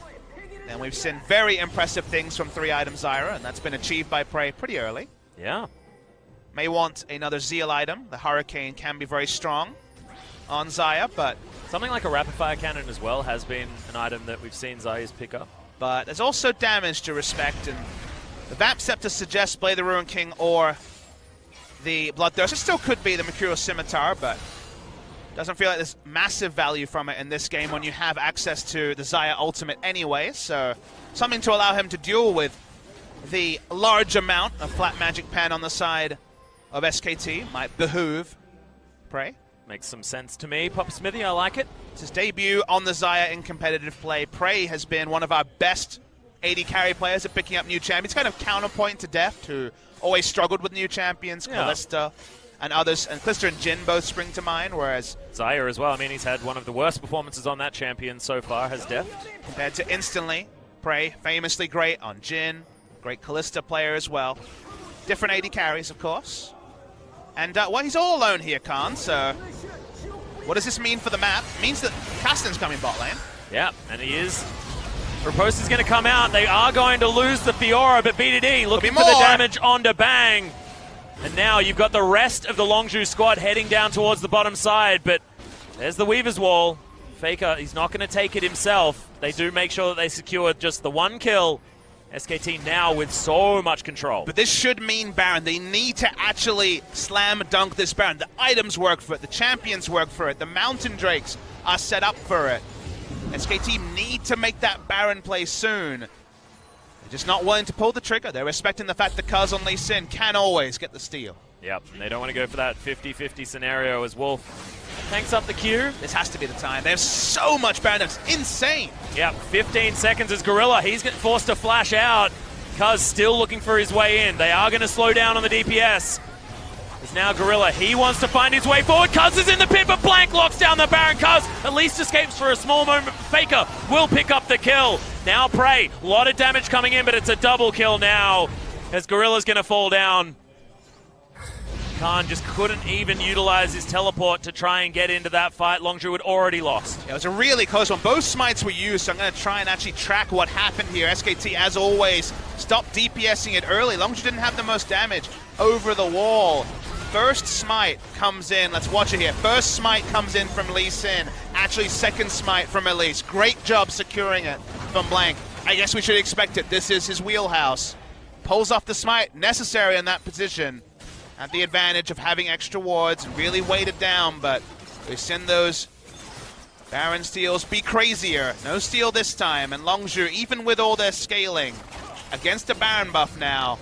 then we've seen very impressive things from 3-item Zyra, and that's been achieved by Prey pretty early. Yeah. May want another Zeal item. The Hurricane can be very strong on Xayah, but something like a Rapid Fire Cannon as well has been an item that we've seen Xayah's pick up. But there's also damage to respect, and the Vamp Scepter suggests Blade of the Ruined King or the Bloodthirst. It still could be the Mercurial Scimitar, but doesn't feel like there's massive value from it in this game when you have access to the Xayah ultimate anyway, so something to allow him to duel with the large amount of flat magic pen on the side of SKT might behoove Prey. Makes some sense to me. Pop Smithy, I like it. It's his debut on the Xayah in competitive play. Prey has been one of our best AD carry players at picking up new champions. Kind of counterpoint to Deft, who always struggled with new champions. Yeah. Callista and others. And Callista and Jhin both spring to mind, whereas Xayah as well. I mean, he's had one of the worst performances on that champion so far, has Deft. Compared to instantly, Prey famously great on Jhin. Great Callista player as well. Different AD carries, of course. And, well, he's all alone here, Khan, so what does this mean for the map? It means that Kasten's coming bot lane. Yeah, and he is Riposte is going to come out. They are going to lose the Fiora, but BDD looking for the damage onto Bang. And now you've got the rest of the Longzhu squad heading down towards the bottom side, but there's the Weaver's Wall. Faker, he's not going to take it himself. They do make sure that they secure just the one kill. SKT now with so much control. But this should mean Baron. They need to actually slam dunk this Baron. The items work for it. The champions work for it. The Mountain Drakes are set up for it. SKT need to make that Baron play soon. They're just not willing to pull the trigger. They're respecting the fact that Caso on Lee Sin can always get the steal. Yep, and they don't want to go for that 50-50 scenario as Wolf tanks up the queue. This has to be the time. There's so much Baron. It's insane. Yep, 15 seconds as Gorilla. He's getting forced to flash out. Cuz still looking for his way in. They are going to slow down on the DPS. It's now Gorilla. He wants to find his way forward. Cuz is in the pit, but Blank locks down the Baron. Cuz at least escapes for a small moment. Faker will pick up the kill. Now Prey. A lot of damage coming in, but it's a double kill now as Gorilla's going to fall down. Khan just couldn't even utilize his teleport to try and get into that fight. Longzhu had already lost. It was a really close one. Both smites were used, so I'm going to try and actually track what happened here. SKT, as always, stopped DPSing it early. Longzhu didn't have the most damage over the wall. First smite comes in. Let's watch it here. First smite comes in from Lee Sin. Actually, second smite from Elise. Great job securing it from Blank. I guess we should expect it. This is his wheelhouse. Pulls off the smite necessary in that position. Had the advantage of having extra wards, really weighted down, but we send those Baron steals be crazier. No steal this time, and Longzhu, even with all their scaling, against a Baron buff now,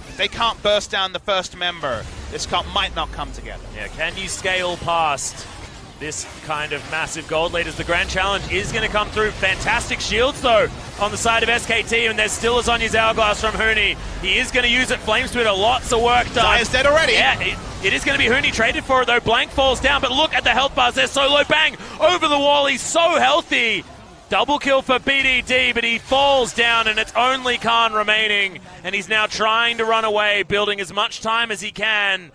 if they can't burst down the first member, this comp might not come together. Yeah, can you scale past this kind of massive gold lead as the grand challenge is going to come through? Fantastic shields, though, on the side of SKT, and there's still a Zhonya's Hourglass from Huni. He is going to use it. Flame Splitter, lots of work done. Zaya's dead already. Yeah, it is going to be Huni traded for it, though. Blank falls down, but look at the health bars. They're so low. Bang! Over the wall. He's so healthy. Double kill for BDD, but he falls down, and it's only Khan remaining, and he's now trying to run away, building as much time as he can.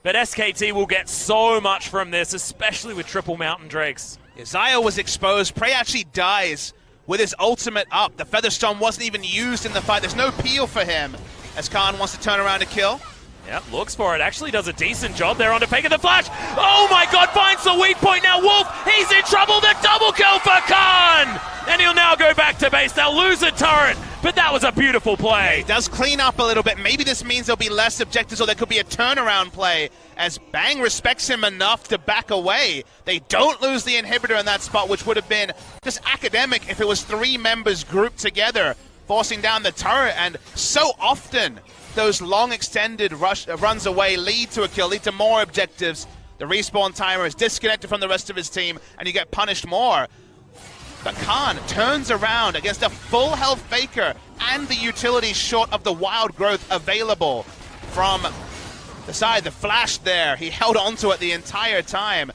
But SKT will get so much from this, especially with triple Mountain Drakes. Yeah, Zaya was exposed. Prey actually dies with his ultimate up. The Featherstone wasn't even used in the fight. There's no peel for him as Khan wants to turn around to kill. Yep, looks for it. Actually does a decent job there on to Faker the Flash. Oh my god, finds the weak point now. Wolf, he's in trouble. The double kill for Khan! And he'll now go back to base. They'll lose a turret, but that was a beautiful play. Yeah, he does clean up a little bit. Maybe this means there'll be less objectives, or there could be a turnaround play as Bang respects him enough to back away. They don't lose the inhibitor in that spot, which would have been just academic if it was three members grouped together, forcing down the turret. And so often, those long extended runs away lead to a kill, lead to more objectives. The respawn timer is disconnected from the rest of his team, and you get punished more. But Khan turns around against a full health Faker and the utility short of the wild growth available from the side. The flash there, he held onto it the entire time.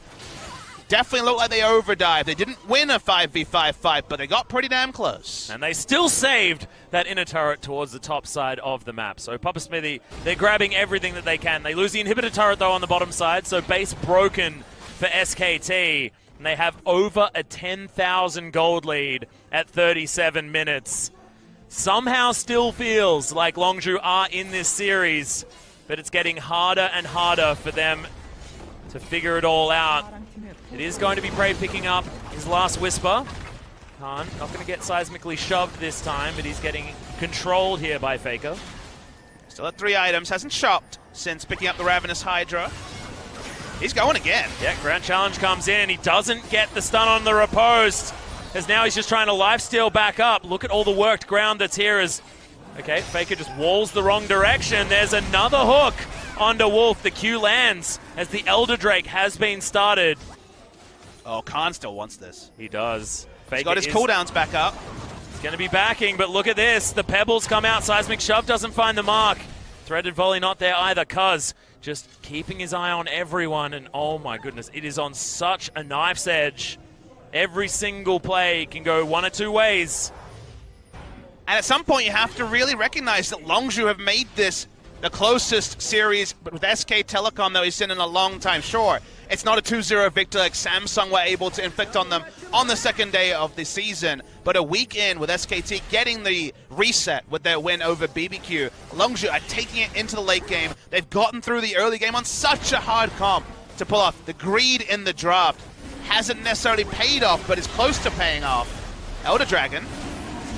Definitely looked like they overdived. They didn't win a 5v5 fight, but they got pretty damn close. And they still saved that inner turret towards the top side of the map. So Papa Smithy, they're grabbing everything that they can. They lose the inhibitor turret, though, on the bottom side, so base broken for SKT. And they have over a 10,000 gold lead at 37 minutes. Somehow still feels like Longzhu are in this series, but it's getting harder and harder for them to figure it all out. It is going to be Prey picking up his last Whisper. Khan not going to get seismically shoved this time, but he's getting controlled here by Faker. Still at 3 items, hasn't shopped since picking up the Ravenous Hydra. He's going again. Yeah, Grand Challenge comes in. He doesn't get the stun on the riposte, as now he's just trying to lifesteal back up. Look at all the worked ground that's here as... Okay, Faker just walls the wrong direction. There's another hook onto Wolf. The Q lands as the Elder Drake has been started. Oh, Khan still wants this. He does. Faker He's got his cooldowns back up. He's going to be backing, but look at this. The pebbles come out. Seismic Shove doesn't find the mark. Threaded Volley not there either. Cuz just keeping his eye on everyone, and oh my goodness, it is on such a knife's edge. Every single play can go one or two ways. And at some point you have to really recognize that Longzhu have made this the closest series with SK Telecom that we've seen in a long time. Sure, it's not a 2-0 victory like Samsung were able to inflict on them on the second day of the season, but a week in with SKT getting the reset with their win over BBQ. Longzhu are taking it into the late game. They've gotten through the early game on such a hard comp to pull off. The greed in the draft hasn't necessarily paid off, but is close to paying off. Elder Dragon.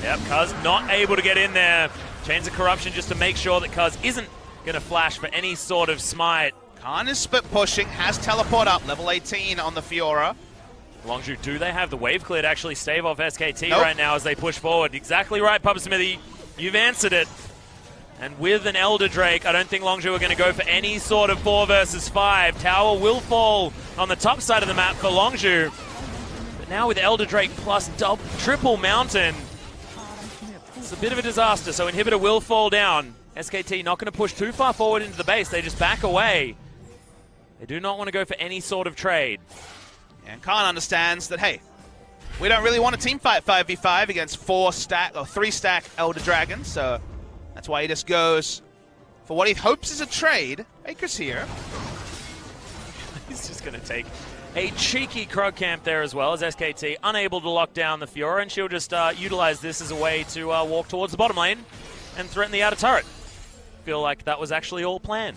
Yep, Cuz not able to get in there. Chains of Corruption just to make sure that Cuz isn't going to flash for any sort of smite. Khan is split pushing, has teleport up, level 18 on the Fiora. Longzhu, do they have the wave clear to actually stave off SKT Nope. right now as they push forward? Exactly right, Papa Smithy. You've answered it. And with an Elder Drake, I don't think Longzhu are going to go for any sort of 4 versus 5. Tower will fall on the top side of the map for Longzhu. But now with Elder Drake plus triple Mountain, it's a bit of a disaster. So Inhibitor will fall down. SKT not going to push too far forward into the base. They just back away. They do not want to go for any sort of trade. And Khan understands that, hey, we don't really want a team fight 5v5 against 3-stack Elder Dragons, so that's why he just goes for what he hopes is a trade. Baker's here. He's just going to take a cheeky Krug camp there as well as SKT unable to lock down the Fiora, and she'll just utilize this as a way to walk towards the bottom lane and threaten the outer turret. Feel like that was actually all planned.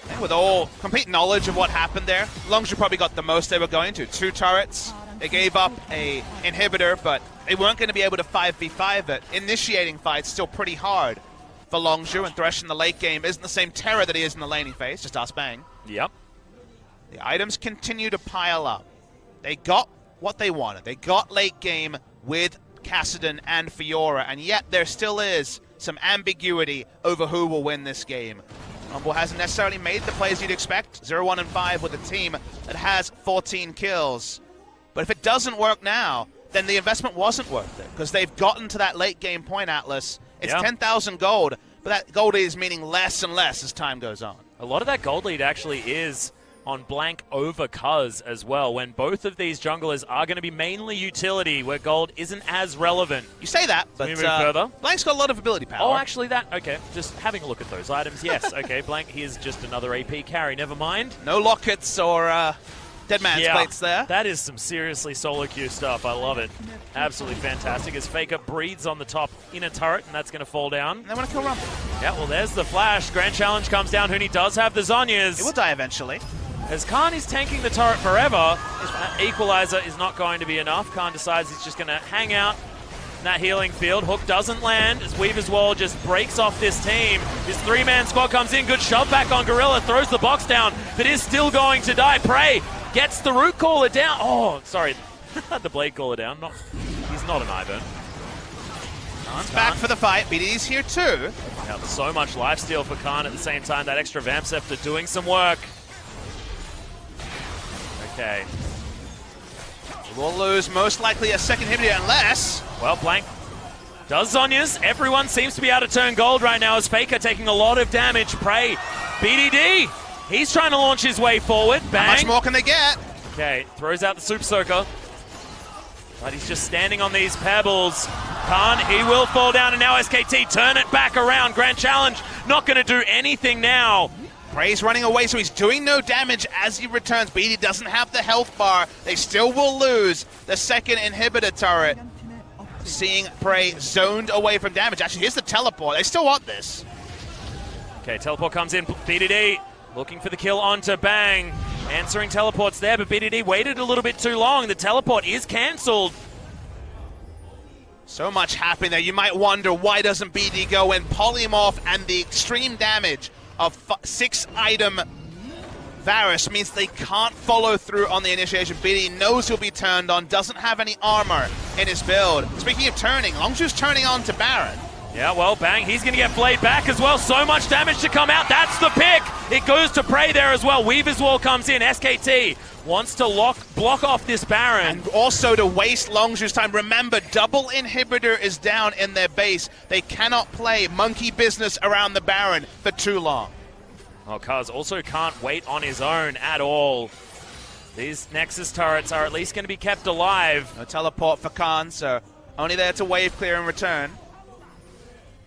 And with all complete knowledge of what happened there, Longzhu probably got the most they were going to. 2 turrets. They gave up a inhibitor, but they weren't going to be able to 5v5 it. Initiating fights still pretty hard for Longzhu, and Thresh in the late game isn't the same terror that he is in the laning phase. Just ask Bang. Yep. The items continue to pile up. They got what they wanted. They got late game with Kassadin and Fiora, and yet there still is some ambiguity over who will win this game. Rumble hasn't necessarily made the plays you'd expect. 0-1-5 with a team that has 14 kills. But if it doesn't work now, then the investment wasn't worth it, because they've gotten to that late game point, Atlas. It's 10,000 gold, but that gold is meaning less and less as time goes on. A lot of that gold lead actually is on Blank over Cuz as well, when both of these junglers are going to be mainly utility, where gold isn't as relevant. You say that, but move further. Blank's got a lot of ability power. Oh, actually that, okay, just having a look at those items, yes, okay, Blank, here's just another AP carry, never mind. No lockets or dead man's plates there. That is some seriously solo queue stuff, I love it. Absolutely fantastic, as Faker breathes on the top inner turret, and that's going to fall down. And they want to kill Rumble. Yeah, well there's the flash, Grand Challenge comes down, Huni does have the Zhonyas. It will die eventually. As Khan is tanking the turret forever, that equalizer is not going to be enough. Khan decides he's just going to hang out in that healing field. Hook doesn't land as Weaver's Wall just breaks off this team. This 3-man squad comes in, good shove back on Gorilla, throws the box down, but is still going to die. Prey gets the root caller down. Oh, sorry, the blade caller down. He's not an Ivern. Khan's back for the fight. BD's here too. Now, so much lifesteal for Khan at the same time. That extra Vamp Scepter doing some work. Okay. We'll lose most likely a second inhibitor unless... Well, Blank does Zhonya's. Everyone seems to be able to turn gold right now as Faker taking a lot of damage. Prey, BDD, he's trying to launch his way forward. Bang. How much more can they get? Okay, throws out the Super Soaker. But he's just standing on these pebbles. Khan, he will fall down, and now SKT turn it back around. Grand Challenge, not going to do anything now. Prey's running away, so he's doing no damage as he returns. BD doesn't have the health bar. They still will lose the second inhibitor turret. Seeing Prey zoned away from damage. Actually, here's the teleport. They still want this. Okay, teleport comes in. BDD looking for the kill onto Bang. Answering teleports there, but BDD waited a little bit too long. The teleport is cancelled. So much happening there. You might wonder, why doesn't BD go in? Polymorph and the extreme damage of 6-item Varus means they can't follow through on the initiation. BD knows he'll be turned on, doesn't have any armor in his build. Speaking of turning, Longzhu's turning on to Baron. Yeah, well, Bang, he's going to get flayed back as well. So much damage to come out. That's the pick. It goes to Prey there as well. Weaver's Wall comes in. SKT wants to block off this Baron. And also to waste Longzhu's time. Remember, double inhibitor is down in their base. They cannot play monkey business around the Baron for too long. Well, Cuz also can't wait on his own at all. These Nexus turrets are at least going to be kept alive. No teleport for Khan, so only there to wave clear in return.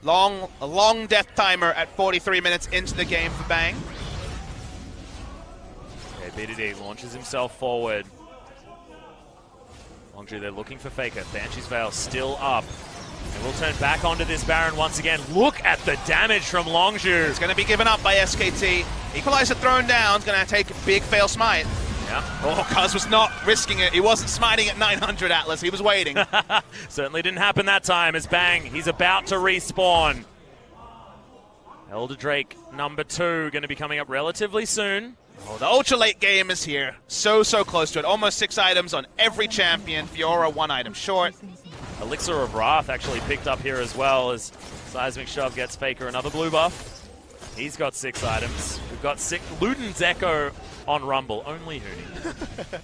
A long death timer at 43 minutes into the game for Bang. Okay, BDD launches himself forward. Longzhu, they're looking for Faker. Banshee's Veil still up. And we'll turn back onto this Baron once again. Look at the damage from Longzhu. It's going to be given up by SKT. Equalizer thrown down. It's going to take a big fail smite. Yeah. Oh, Cuz was not risking it. He wasn't smiting at 900 Atlas. He was waiting. Certainly didn't happen that time as Bang, he's about to respawn. Elder Drake number 2 going to be coming up relatively soon. Oh, the ultra late game is here. So close to it. Almost 6 items on every champion. Fiora 1 item short. Elixir of Wrath actually picked up here as well as Seismic Shove gets Faker another blue buff. He's got 6 items. We've got 6. Luden's Echo on Rumble. Only Hoonie.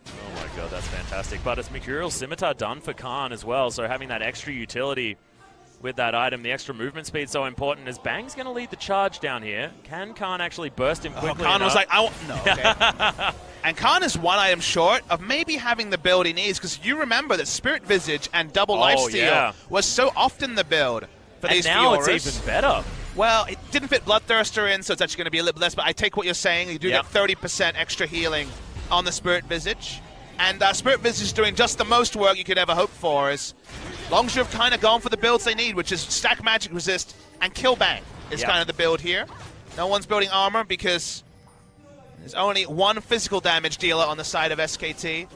Oh my god, that's fantastic. But it's Mercurial Scimitar done for Khan as well, so having that extra utility with that item, the extra movement speed so important as Bang's going to lead the charge down here. Can Khan actually burst him quickly Khan enough? was like, no, okay. And Khan is 1 item short of maybe having the build he needs, because you remember that Spirit Visage and double lifesteal was so often the build for these Fioras. And now it's even better. Well, it didn't fit Bloodthirster in, so it's actually going to be a little less, but I take what you're saying. You do get 30% extra healing on the Spirit Visage. And Spirit Visage is doing just the most work you could ever hope for. Is Longzhu have kind of gone for the builds they need, which is stack magic resist and kill Bang is kind of the build here. No one's building armor because there's only 1 physical damage dealer on the side of SKT.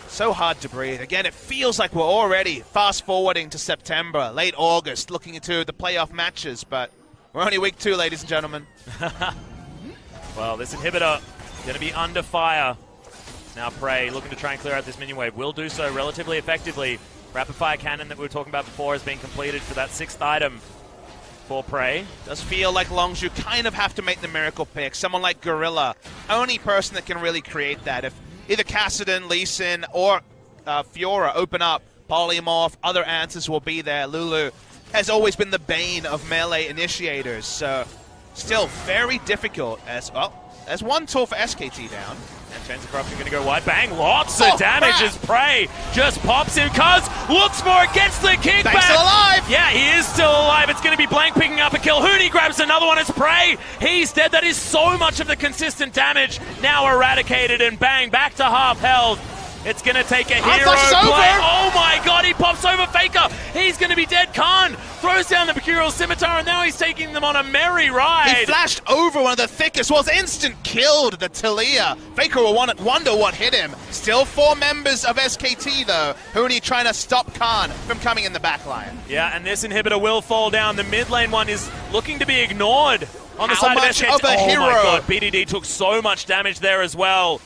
So hard to breathe. Again, it feels like we're already fast-forwarding to September, late August, looking into the playoff matches, but we're only week 2, ladies and gentlemen. Well, this inhibitor going to be under fire. Now Prey looking to try and clear out this minion wave. Will do so relatively effectively. Rapid fire cannon that we were talking about before has been completed for that 6th item for Prey. Does feel like Longzhu kind of have to make the miracle pick. Someone like Gorilla, only person that can really create that. If either Kassadin, Lee Sin, or Fiora open up, Polymorph, other answers will be there. Lulu has always been the bane of melee initiators, so still very difficult as well. There's 1 tool for SKT down. And Chains of Corruption going to go wide. Bang, lots of damage as Prey just pops him. Cuz looks for it, gets the kickback. Bang's still alive. Yeah, he is still alive. It's going to be Blank picking up a kill. Hoonie grabs another one as Prey. He's dead. That is so much of the consistent damage now eradicated, and Bang back to half health. It's going to take a hero play. Oh my god, he pops over Faker. He's going to be dead. Khan throws down the Mercurial Scimitar, and now he's taking them on a merry ride. He flashed over one of the thickest walls, instant killed the Talia. Faker will wonder what hit him. Still 4 members of SKT though. Hoonie trying to stop Khan from coming in the back line. Yeah, and this inhibitor will fall down. The mid lane one is looking to be ignored on the side of SKT. Of a hero? Oh my god, BDD took so much damage there as well.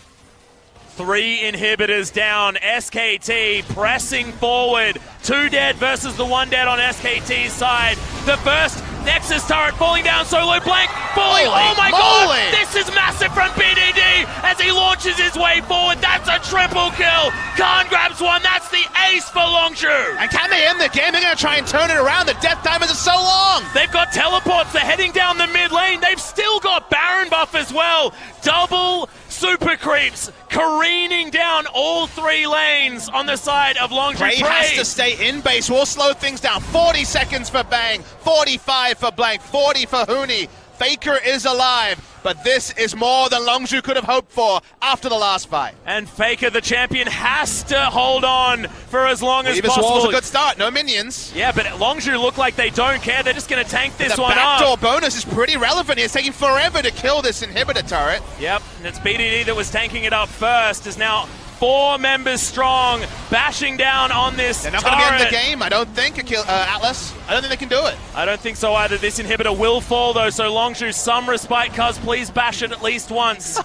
3 inhibitors down. SKT pressing forward. 2 dead versus the 1 dead on SKT's side. The first Nexus turret falling down solo. Blank falling. Oh my god! This is massive from BDD as he launches his way forward. That's a triple kill. Khan grabs 1. That's the ace for Longzhu. And can they end the game? They're going to try and turn it around. The death timers are so long. They've got teleports. They're heading down the mid lane. They've still got Baron buff as well. Double super creeps careening down all 3 lanes on the side of Longzhu. Prey has to stay in base. We'll slow things down. 40 seconds for Bang, 45 for Blank, 40 for Hoonie. Faker is alive, but this is more than Longzhu could have hoped for after the last fight. And Faker, the champion, has to hold on for as long as possible. Wall's a good start, no minions. Yeah, but Longzhu look like they don't care. They're just going to tank this one up. The backdoor bonus is pretty relevant. It's taking forever to kill this inhibitor turret. Yep, and it's BDD that was tanking it up first, is now 4 members strong, bashing down on this They're not going to be in the game, I don't think, Atlas. I don't think they can do it. I don't think so either. This inhibitor will fall, though, so Longzhu, some respite, cuz please bash it at least once.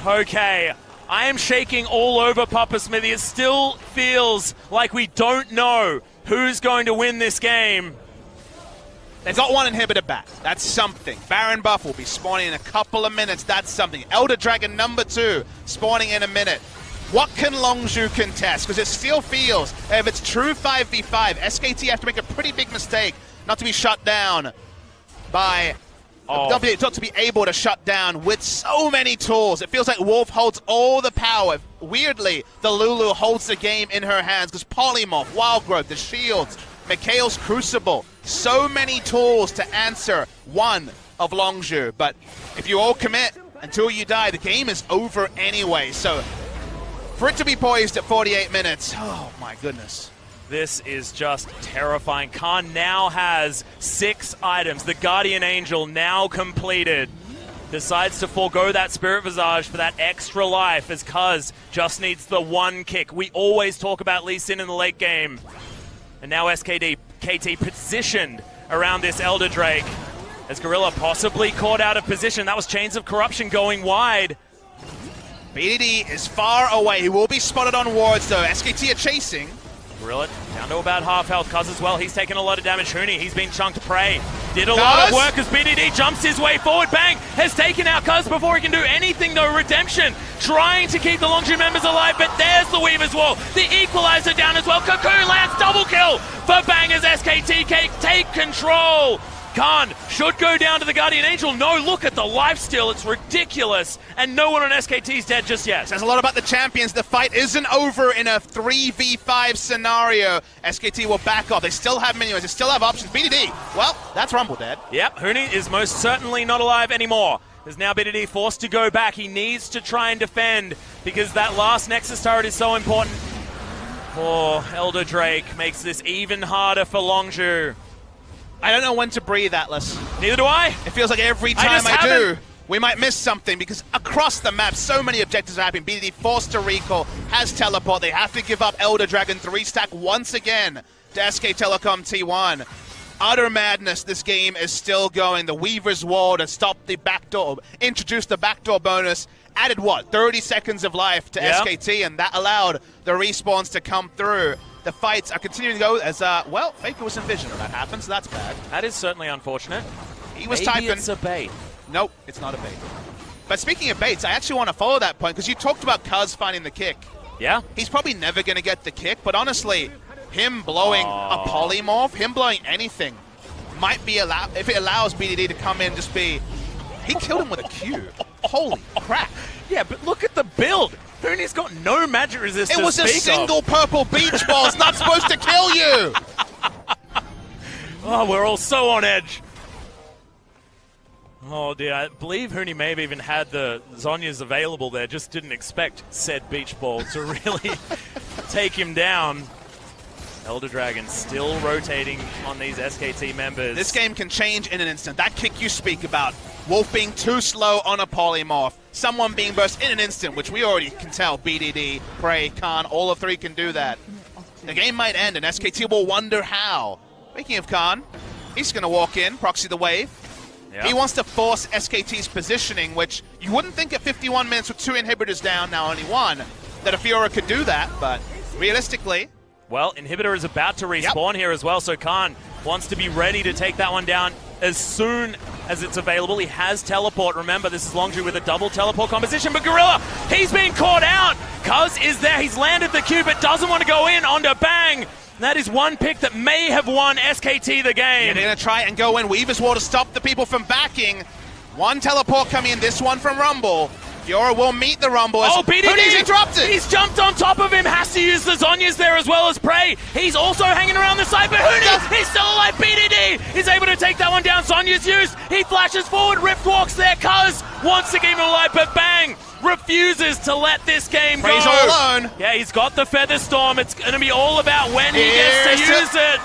Okay, I am shaking all over Papa Smithy. It still feels like we don't know who's going to win this game. They've got 1 inhibitor back. That's something. Baron buff will be spawning in a couple of minutes. That's something. Elder Dragon number 2 spawning in a minute. What can Longzhu contest? Because it still feels, if it's true 5v5, SKT have to make a pretty big mistake not to be shut down by Oh. To be able to shut down with so many tools. It feels like Wolf holds all the power. Weirdly, the Lulu holds the game in her hands because Polymorph, Wild Growth, the shields, Mikhail's Crucible, so many tools to answer one of Longzhu. But if you all commit until you die, the game is over anyway. So for it to be poised at 48 minutes, oh my goodness. This is just terrifying. Khan now has 6 items. The Guardian Angel now completed. Decides to forego that Spirit Visage for that extra life as Cuz just needs the one kick. We always talk about Lee Sin in the late game. And now KT positioned around this Elder Drake. As Gorilla possibly caught out of position. That was Chains of Corruption going wide. BDD is far away. He will be spotted on wards though. SKT are chasing. Gorilla down to about half health. Cuz as well. He's taken a lot of damage. Huni, he's been chunked prey. Did a lot of work as BDD jumps his way forward. Bang! Has taken out Cuz before he can do anything though. Redemption trying to keep the Longzhu members alive, but there's the Weaver's Wall. The Equalizer down as well. Cocoon lands double kill for Bang as SKT take control. Khan should go down to the Guardian Angel. No, look at the lifesteal. It's ridiculous. And no one on SKT's dead just yet. Says a lot about the champions. The fight isn't over in a 3v5 scenario. SKT will back off. They still have minions. They still have options. BDD, well, that's Rumble dead. Yep, Huni is most certainly not alive anymore. There's now BDD forced to go back. He needs to try and defend because that last Nexus turret is so important. Oh, Elder Drake makes this even harder for Longzhu. I don't know when to breathe, Atlas. Neither do I. It feels like every time I do, we might miss something because across the map, so many objectives are happening. BDD forced to recall, has teleport. They have to give up Elder Dragon 3-stack once again to SK Telecom T1. Utter madness, this game is still going. The Weaver's Wall to stop the backdoor, introduce the backdoor bonus, added what, 30 seconds of life to SKT, and that allowed the respawns to come through. The fights are continuing to go as, well, Faker was in vision when that happens, so that's bad. That is certainly unfortunate. He was Maybe typing. It's a bait. Nope, it's not a bait. But speaking of baits, I actually want to follow that point because you talked about Cuz finding the kick. Yeah. He's probably never going to get the kick, but honestly, him blowing a polymorph, him blowing anything, might be allowed, if it allows BDD to come in and just be, he killed him with a Q. Holy crap. Yeah, but look at the build. Huni's got no magic resistance. It was a single purple beach ball. It's not supposed to kill you. Oh, we're all so on edge. Oh dear, I believe Huni may have even had the Zhonya's available there, just didn't expect said beach ball to really take him down. Elder Dragon still rotating on these SKT members. This game can change in an instant. That kick you speak about, Wolf being too slow on a polymorph, someone being burst in an instant, which we already can tell, BDD, Prey, Khan, all of three can do that. The game might end and SKT will wonder how. Speaking of Khan, he's going to walk in, proxy the wave. He wants to force SKT's positioning, which you wouldn't think at 51 minutes with 2 inhibitors down, now only 1, that a Fiora could do that, but realistically... Well, Inhibitor is about to respawn here as well, so Khan wants to be ready to take that one down as soon as it's available. He has teleport. Remember, this is Longzhu with a double teleport composition, but Gorilla, he's being caught out. Cuz is there. He's landed the Q, but doesn't want to go in onto Bang. That is one pick that may have won SKT the game. Yeah, they're going to try and go in. Weaver's Wall to stop the people from backing. One teleport coming in, this one from Rumble. Fiora will meet the Rumble. Oh, BDD! He's interrupted! He's jumped on top of him, has to use the Zhonya's there as well as Prey. He's also hanging around the side, but Huni, he's still alive. BDD is able to take that one down. Zhonya's used. He flashes forward. Rift walks there. Cuz wants to keep him alive, but Bang refuses to let this game go. Prey's all alone. Yeah, he's got the Feather Storm. It's going to be all about when he gets to use it.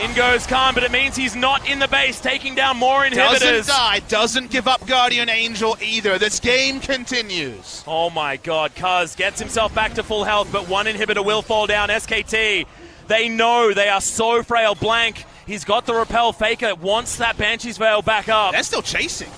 In goes Khan, but it means he's not in the base, taking down more inhibitors. Doesn't die, doesn't give up Guardian Angel either. This game continues. Oh my god, Cuz gets himself back to full health, but one inhibitor will fall down. SKT, they know they are so frail. Blank, he's got the repel. Faker wants that Banshee's Veil back up. They're still chasing.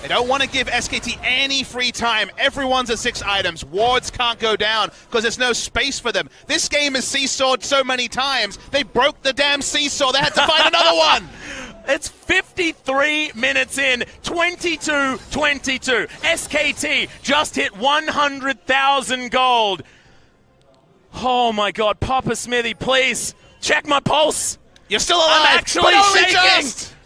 They don't want to give SKT any free time. Everyone's at 6 items. Wards can't go down because there's no space for them. This game is seesawed so many times, they broke the damn seesaw. They had to find another one. It's 53 minutes in, 22-22. SKT just hit 100,000 gold. Oh my god, Papa Smithy, please check my pulse. You're still alive. I'm actually shaking.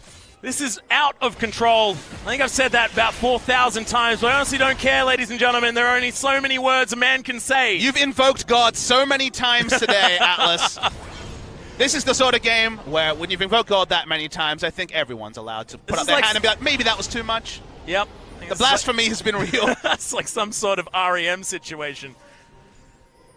This is out of control. I think I've said that about 4,000 times, but I honestly don't care, ladies and gentlemen. There are only so many words a man can say. You've invoked God so many times today, Atlas. This is the sort of game where when you've invoked God that many times, I think everyone's allowed to put up their hand and be like, maybe that was too much. Yep. The blasphemy has been real. That's like some sort of REM situation.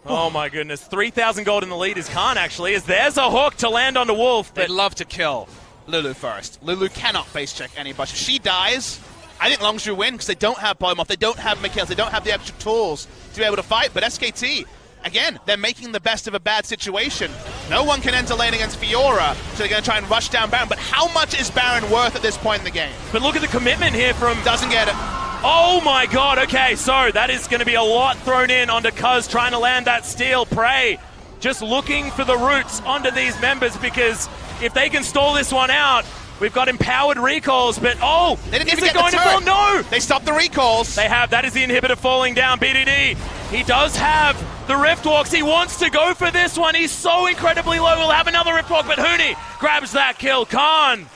Oh my goodness. 3,000 gold in the lead is Khan, actually, as there's a hook to land onto Wolf. They'd love to kill Lulu first. Lulu cannot face check anybody. If she dies, I think Longzhu win because they don't have polymorph, they don't have Mikhails, they don't have the extra tools to be able to fight. But SKT, again, they're making the best of a bad situation. No one can enter lane against Fiora, so they're going to try and rush down Baron. But how much is Baron worth at this point in the game? But look at the commitment here from... Doesn't get it. Oh my god, okay, so that is going to be a lot thrown in onto Cuz trying to land that steal. Prey just looking for the roots onto these members, because if they can stall this one out, we've got empowered recalls, but they didn't is even it get going the to turret. fall? No! They stopped the recalls. They have, that is the inhibitor falling down. BDD, he does have the Rift Walks. He wants to go for this one. He's so incredibly low. We'll have another Rift Walk, but Huni grabs that kill. Khan,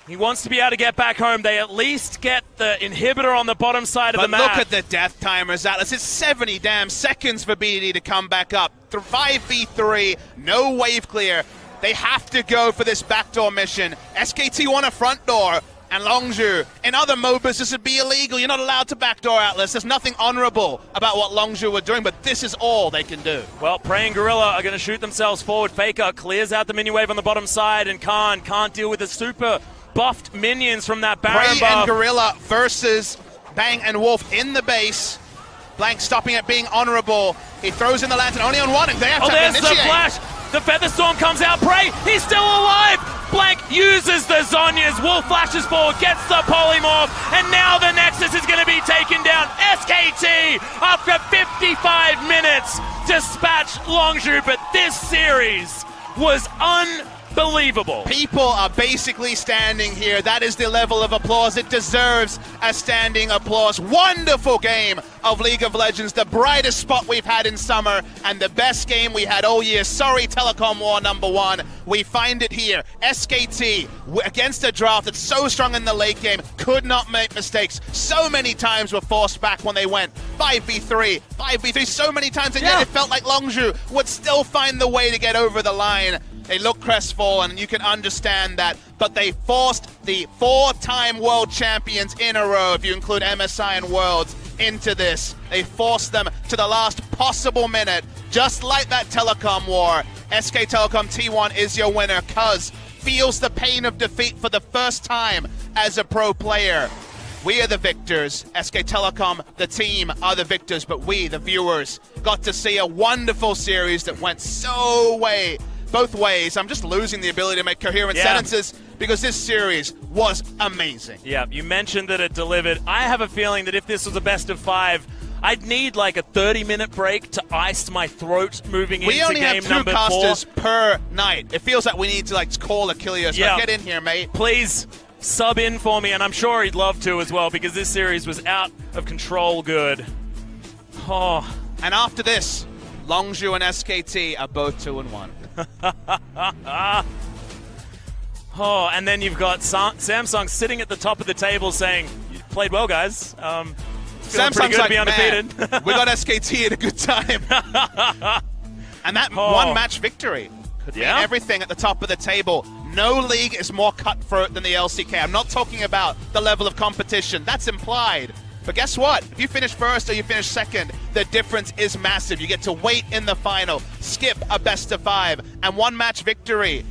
he wants to be able to get back home. They at least get the inhibitor on the bottom side of the map. But look at the death timers, Atlas. It's 70 damn seconds for BD to come back up. 5v3, no wave clear. They have to go for this backdoor mission. SKT want a front door, and Longzhu. In other MOBAs, this would be illegal. You're not allowed to backdoor Atlas. There's nothing honorable about what Longzhu were doing, but this is all they can do. Well, Prey and Gorilla are going to shoot themselves forward. Faker clears out the minion wave on the bottom side, and Khan can't deal with the super buffed minions from that Baron Prey buff. and Gorilla versus Bang and Wolf in the base. Blank stopping it being honorable. He throws in the lantern only on one, and they have to there's initiate. The flash. The Featherstorm comes out. Prey, he's still alive. Blank uses the Zhonya's. Wolf flashes forward, gets the polymorph, and now the Nexus is going to be taken down. SKT, after 55 minutes, dispatch Longzhu, but this series was unbelievable. People are basically standing here. That is the level of applause. It deserves a standing applause. Wonderful game of League of Legends. The brightest spot we've had in summer and the best game we had all year. Sorry, Telecom War #1. We find it here. SKT against a draft that's so strong in the late game, could not make mistakes. So many times were forced back when they went 5v3, 5v3 so many times, and yet it felt like Longzhu would still find the way to get over the line. They look crestfallen, and you can understand that, but they forced the 4-time world champions in a row, if you include MSI and Worlds, into this. They forced them to the last possible minute, just like that Telecom War. SK Telecom T1 is your winner. Cuz feels the pain of defeat for the first time as a pro player. We are the victors. SK Telecom, the team, are the victors, but we, the viewers, got to see a wonderful series that went both ways. I'm just losing the ability to make coherent sentences because this series was amazing. Yeah, you mentioned that it delivered. I have a feeling that if this was a best of 5, I'd need like a 30-minute break to ice my throat moving into game number 4. We only have 2 casters per night. It feels like we need to like call Achilles. Yeah. Get in here, mate. Please sub in for me, and I'm sure he'd love to as well, because this series was out of control good. Oh. And after this, Longzhu and SKT are both 2-1. Oh, and then you've got Samsung sitting at the top of the table saying, "You played well, guys. Samsung's good like, to be undefeated." Man, we got SKT at a good time. And that one-match victory could mean everything at the top of the table. No league is more cutthroat than the LCK. I'm not talking about the level of competition. That's implied. But guess what? If you finish first or you finish second, the difference is massive. You get to wait in the final, skip a best of 5, and one-match victory.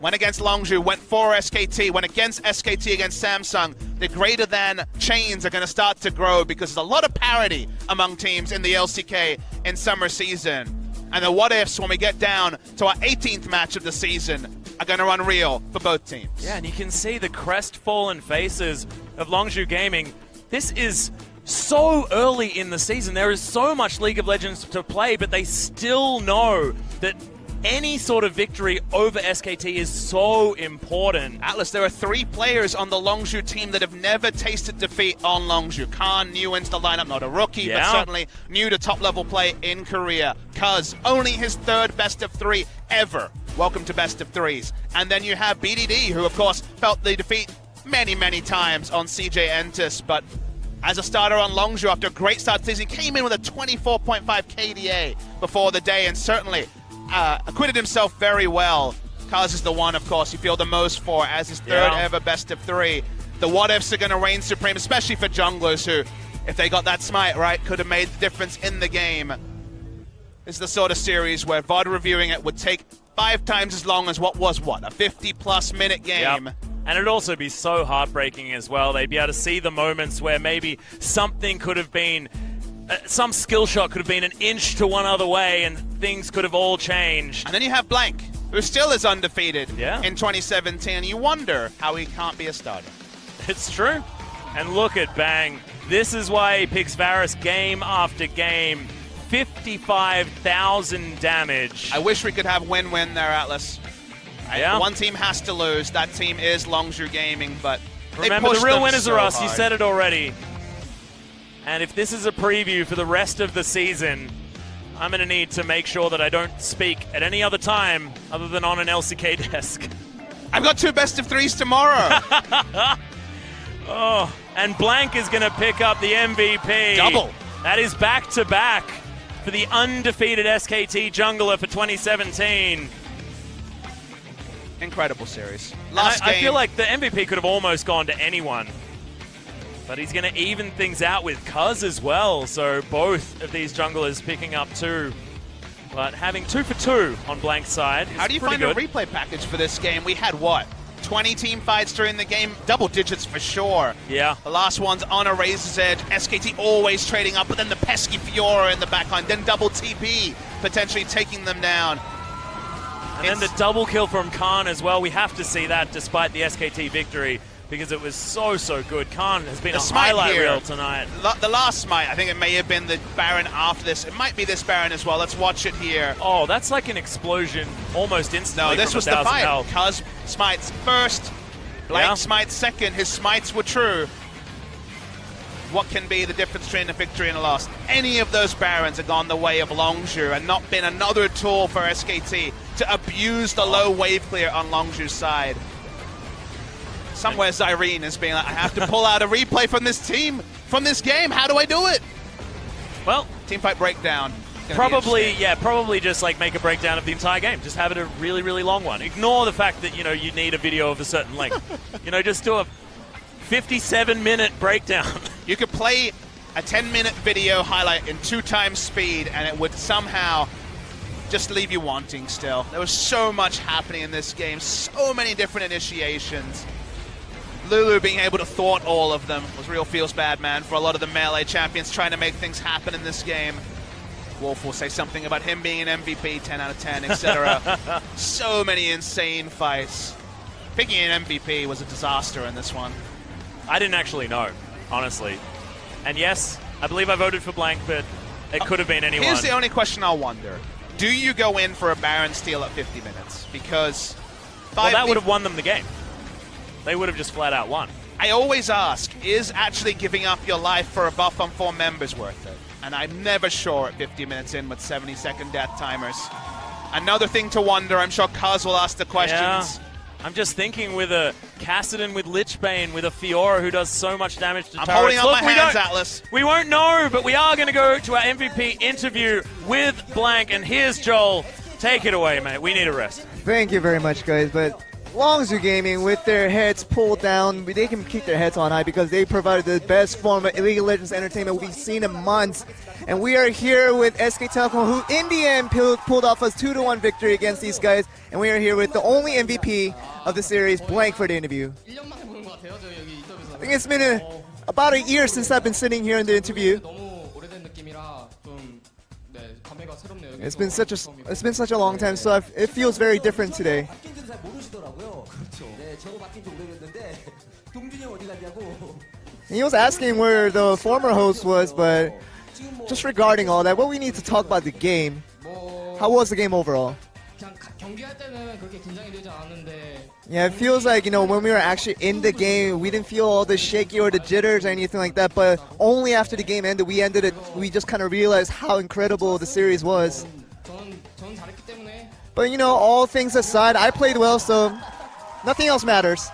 Went against Longzhu, went for SKT, went against SKT against Samsung. The greater than chains are going to start to grow because there's a lot of parity among teams in the LCK in summer season. And the what-ifs when we get down to our 18th match of the season are going to run real for both teams. Yeah, and you can see the crestfallen faces of Longzhu Gaming. This is so early in the season. There is so much League of Legends to play, but they still know that any sort of victory over SKT is so important. Atlas, there are 3 players on the Longzhu team that have never tasted defeat on Longzhu. Khan, new into the lineup, not a rookie, but certainly new to top-level play in Korea. Cuz, only his 3rd best of 3 ever welcome to best of threes. And then you have BDD, who of course felt the defeat many, many times on CJ Entus, but as a starter on Longzhu after a great start to the season, came in with a 24.5 KDA before the day and certainly acquitted himself very well. Caso is the one, of course, you feel the most for as his third ever best of three. The what-ifs are going to reign supreme, especially for junglers who, if they got that smite right, could have made the difference in the game. This is the sort of series where VOD reviewing it would take 5 times as long as what was, a 50-plus minute game. Yep. And it'd also be so heartbreaking as well. They'd be able to see the moments where maybe something could have been, some skill shot could have been an inch to one other way and things could have all changed. And then you have Blank, who still is undefeated in 2017. You wonder how he can't be a starter. It's true. And look at Bang. This is why he picks Varus game after game. 55,000 damage. I wish we could have win-win there, Atlas. Yeah. One team has to lose. That team is Longzhu Gaming, but remember, the real winners are us. Hard. You said it already. And if this is a preview for the rest of the season, I'm going to need to make sure that I don't speak at any other time other than on an LCK desk. I've got 2 best of threes tomorrow. Oh, and Blank is going to pick up the MVP. Double. That is back-to-back for the undefeated SKT jungler for 2017. Incredible series. I feel like the MVP could have almost gone to anyone. But he's going to even things out with Cuz as well. So both of these junglers picking up 2. But having 2 for 2 on Blank's side is How do you pretty find good. a replay package for this game? We had, 20 team fights during the game? Double digits for sure. Yeah. The last one's on a razor's edge. SKT always trading up, but then the pesky Fiora in the backline. Then double TP, potentially taking them down. And then the double kill from Khan as well. We have to see that despite the SKT victory because it was so good. Khan has been a highlight reel tonight. The last smite, I think it may have been the Baron after this. It might be this Baron as well. Let's watch it here. Oh, that's like an explosion almost instantly. No, this was the fight. Cuz smites first, Blank smites second. His smites were true. What can be the difference between a victory and a loss? Any of those Barons have gone the way of Longzhu and not been another tool for SKT to abuse the low wave clear on Longzhu's side. Somewhere Zyrene is being like, I have to pull out a replay from this team, from this game. How do I do it? Well, teamfight breakdown. Probably just like make a breakdown of the entire game. Just have it a really long one. Ignore the fact that, you need a video of a certain length. Just do a 57-minute breakdown. You could play a 10-minute video highlight in 2 times speed and it would somehow just leave you wanting still. There was so much happening in this game, so many different initiations. Lulu being able to thwart all of them was real feels bad, man, for a lot of the Melee champions trying to make things happen in this game. Wolf will say something about him being an MVP, 10 out of 10, etc. So many insane fights. Picking an MVP was a disaster in this one. I didn't actually know, honestly. And yes, I believe I voted for Blank, but it could have been anyone. Here's the only question I'll wonder. Do you go in for a Baron steal at 50 minutes? Because that would have won them the game. They would have just flat out won. I always ask, is actually giving up your life for a buff on 4 members worth it? And I'm never sure at 50 minutes in with 70-second death timers. Another thing to wonder, I'm sure Cuz will ask the questions. Yeah. I'm just thinking with a Kassadin with Lichbane, with a Fiora who does so much damage to turrets. I'm holding up my hands, Atlas. We won't know, but we are going to go to our MVP interview with Blank. And here's Joel. Take it away, mate. We need a rest. Thank you very much, guys. But Longzhu Gaming, with their heads pulled down, they can keep their heads on high because they provided the best form of League of Legends entertainment we've seen in months. And we are here with SK Telecom, who in the end pulled off a 2-1 victory against these guys. And we are here with the only MVP of the series, Blank, for the interview. I think it's been about a year since I've been sitting here in the interview. It's been such a long time, so it feels very different today. He was asking where the former host was, but just regarding all that, what we need to talk about the game. How was the game overall? Yeah, it feels like, when we were actually in the game, we didn't feel all the shaky or the jitters or anything like that, but only after the game ended, we just kind of realized how incredible the series was. But all things aside, I played well, so nothing else matters.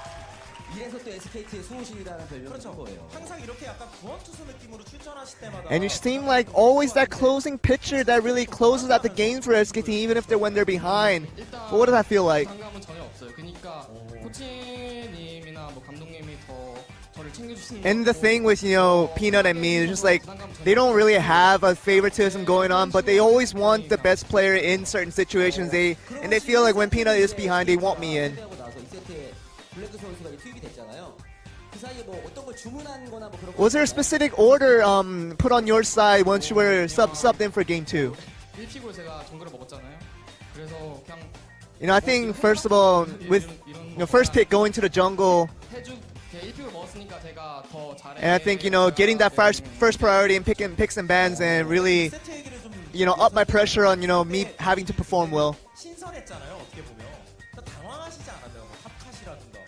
이래서 또 SKT의 수호신이라는 별명을 준 거예요. 항상 이렇게 약간 구원투수 느낌으로 출전하실 때마다 And you seem like always that closing pitcher that really closes out the games for SKT, even if when they're behind. But what does that feel like? 부담감은 전혀 없어요. 그러니까 코치님이나 뭐 감독님이 더 저를 챙겨주시는 And the thing with Peanut and me is just like they don't really have a favoritism going on, but they always want the best player in certain situations. They feel like when Peanut is behind, they want me in. 하고 나서 이 세트에 블랙 선수가 이제 투입이 됐잖아요. 그 사이에 뭐 어떤 걸 주문한 거나 뭐 그런 거 Was there a specific order put on your side once you were subbed in for game 2? 1픽으로 제가 정글을 먹었잖아요. 그래서 그냥 I think first of all, with first pick going to the jungle, 해주 1픽을 먹었으니까 제가 더 잘해. and I think getting that first priority and picking picks and bans and really 세트 얘기를 좀 up my pressure on me having to perform well. 신선했잖아요. 어떻게 보면 당황하시지 않았나요? 뭐 탑카시라든가.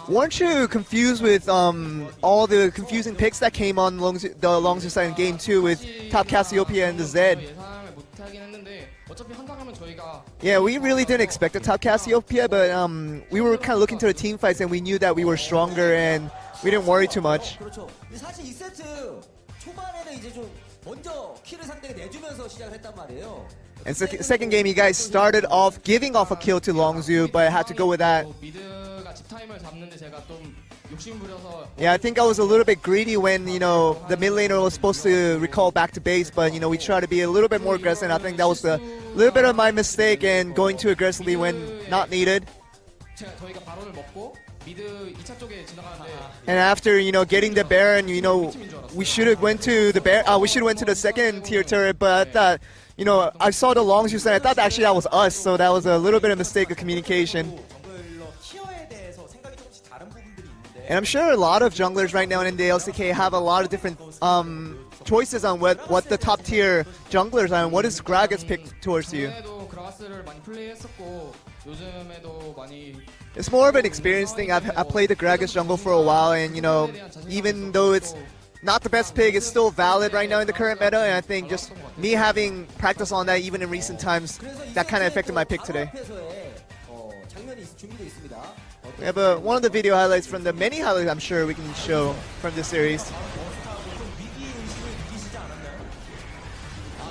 Weren't you confused with all the confusing picks that came on the Longzhu side in game 2 with top Cassiopeia and the Zed? 예상을 못하긴 했는데 어차피 한강하면 저희가 Yeah, we really didn't expect the top Cassiopeia, but we were kind of looking to the team fights and we knew that we were stronger and we didn't worry too much. 그렇죠. 근데 사실 이 세트 초반에는 이제 좀 먼저 키를 상대에게 내주면서 시작을 했단 말이에요. And second game, you guys started off giving off a kill to Longzhu, but I had to go with that. 미드가 집 타임을 잡는데 제가 좀 욕심 부려서 Yeah, I think I was a little bit greedy when, the mid laner was supposed to recall back to base, but, we tried to be a little bit more aggressive, and I think that was a little bit of my mistake and going too aggressively when not needed. 저희가 바론을 먹고 미드 2차 쪽에 지나가는데 And after, getting the Baron, we should have went to the second tier turret, but I thought, I saw the Longzhu side, I thought actually that was us, so that was a little bit of mistake of communication. 정글러 티어에 대해서 생각이 조금씩 다른 부분들이 있는데 And I'm sure a lot of junglers right now in the LCK have a lot of different choices on what the top tier junglers are and what is Gragas picked towards you. 전에도 그라스를 많이 플레이했었고 요즘에도 많이 It's more of an experience thing. I played the Gragas jungle for a while, and even though it's not the best pick, it's still valid right now in the current meta. And I think just me having practice on that even in recent times, that kind of affected my pick today. 장면이 준비되어 있습니다. We have one of the video highlights from the many highlights I'm sure we can show from this series.